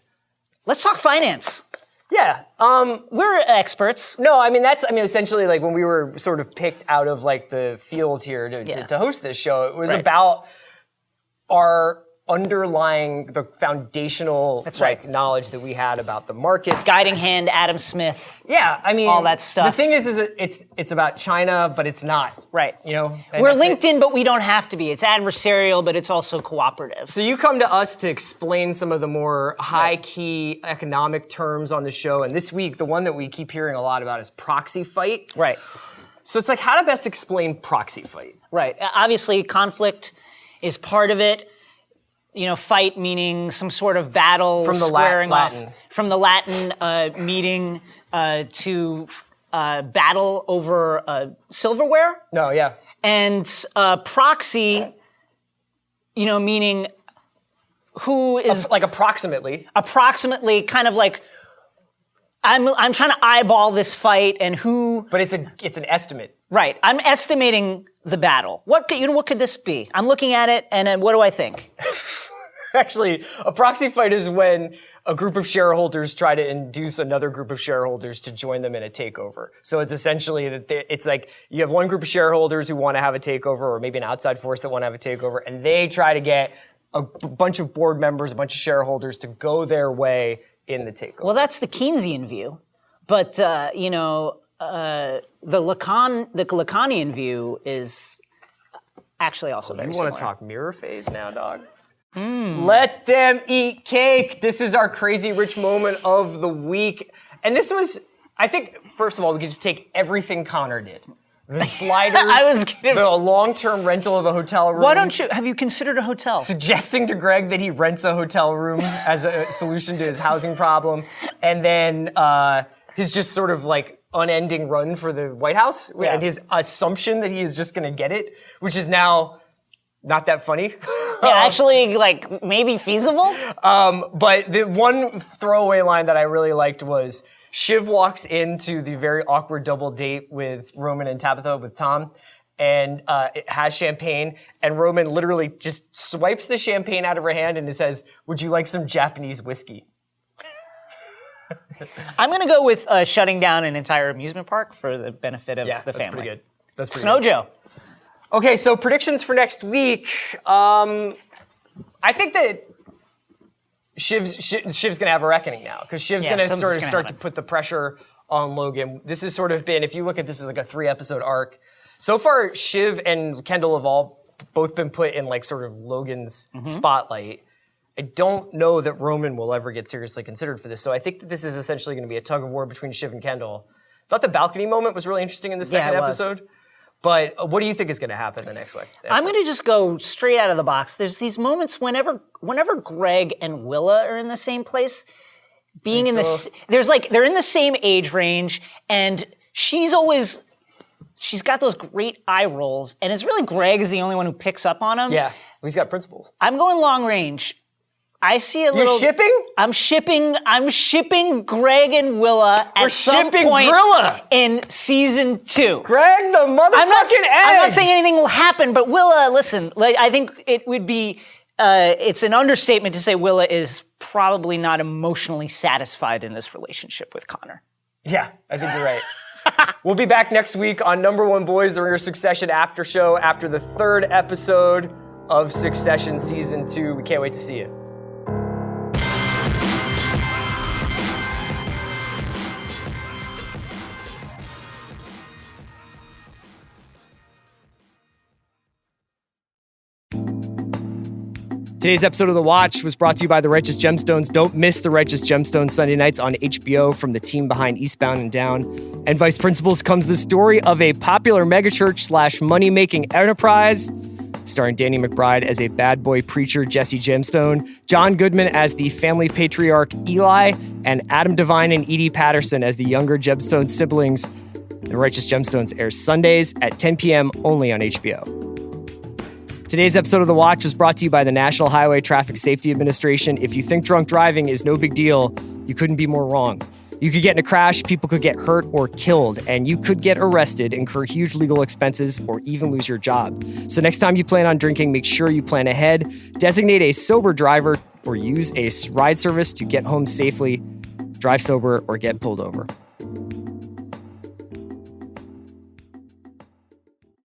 Let's talk finance. Yeah. We're experts. No, essentially like when we were sort of picked out of like the field here to host this show, it was about our underlying the foundational knowledge that we had about the market. Guiding hand, Adam Smith. Yeah, all that stuff. The thing is it's about China, but it's not. Right. We're LinkedIn, but we don't have to be. It's adversarial, but it's also cooperative. So you come to us to explain some of the more high-key economic terms on the show, and this week, the one that we keep hearing a lot about is proxy fight. Right. So it's like how to best explain proxy fight. Right. Obviously, conflict is part of it. Fight meaning some sort of battle, from the squaring Latin. off. From the Latin, meaning to battle over silverware. No, yeah. And proxy, meaning who is like approximately kind of like I'm trying to eyeball this fight and who. But it's an estimate. Right. I'm estimating the battle. What could this be? I'm looking at it and then what do I think? Actually, a proxy fight is when a group of shareholders try to induce another group of shareholders to join them in a takeover. So it's essentially that it's like you have one group of shareholders who want to have a takeover, or maybe an outside force that want to have a takeover, and they try to get a bunch of board members, a bunch of shareholders to go their way in the takeover. Well, that's the Keynesian view, but the Lacanian view is actually also very similar. You want to talk mirror phase now, dog? Let them eat cake. This is our crazy rich moment of the week. And this was, I think, first of all, we could just take everything Connor did. The sliders, the long-term rental of a hotel room. Why don't you, have you considered a hotel? Suggesting to Greg that he rents a hotel room as a solution to his housing problem. And then his just sort of like unending run for the White House. Yeah. And his assumption that he is just going to get it, which is now not that funny. Yeah, actually, like, maybe feasible? But the one throwaway line that I really liked was Shiv walks into the very awkward double date with Roman and Tabitha with Tom, and it has champagne, and Roman literally just swipes the champagne out of her hand and says, "Would you like some Japanese whiskey?" I'm going to go with shutting down an entire amusement park for the benefit of the family. That's pretty good. That's pretty Snow good. Joe. Okay, so predictions for next week. I think that Shiv's going to have a reckoning now, because Shiv's going to sort of start to put the pressure on Logan. This has sort of been, if you look at this as like a 3-episode arc, so far Shiv and Kendall have both been put in like sort of Logan's spotlight. I don't know that Roman will ever get seriously considered for this, so I think that this is essentially going to be a tug of war between Shiv and Kendall. I thought the balcony moment was really interesting in the second episode. But what do you think is going to happen the next week? I'm going to just go straight out of the box. There's these moments whenever Greg and Willa are in the same place, they're in the same age range, and she's got those great eye rolls, and it's really Greg is the only one who picks up on him. Yeah, he's got principles. I'm going long range. I see a little. You're shipping? I'm shipping Greg and Willa at some point Grilla in season 2. Greg, the motherfucking egg. I'm not saying anything will happen, but Willa, listen, I think it would be. It's an understatement to say Willa is probably not emotionally satisfied in this relationship with Connor. Yeah, I think you're right. We'll be back next week on Number One Boys, the Ringer Succession after show after the 3rd episode of Succession season 2. We can't wait to see you. Today's episode of The Watch was brought to you by The Righteous Gemstones. Don't miss The Righteous Gemstones Sunday nights on HBO from the team behind Eastbound and Down. And Vice Principals comes the story of a popular megachurch / money-making enterprise, starring Danny McBride as a bad boy preacher, Jesse Gemstone, John Goodman as the family patriarch, Eli, and Adam Devine and Edie Patterson as the younger Gemstone siblings. The Righteous Gemstones airs Sundays at 10 p.m. only on HBO. Today's episode of The Watch was brought to you by the National Highway Traffic Safety Administration. If you think drunk driving is no big deal, you couldn't be more wrong. You could get in a crash, people could get hurt or killed, and you could get arrested, incur huge legal expenses, or even lose your job. So next time you plan on drinking, make sure you plan ahead, designate a sober driver, or use a ride service to get home safely. Drive sober or get pulled over.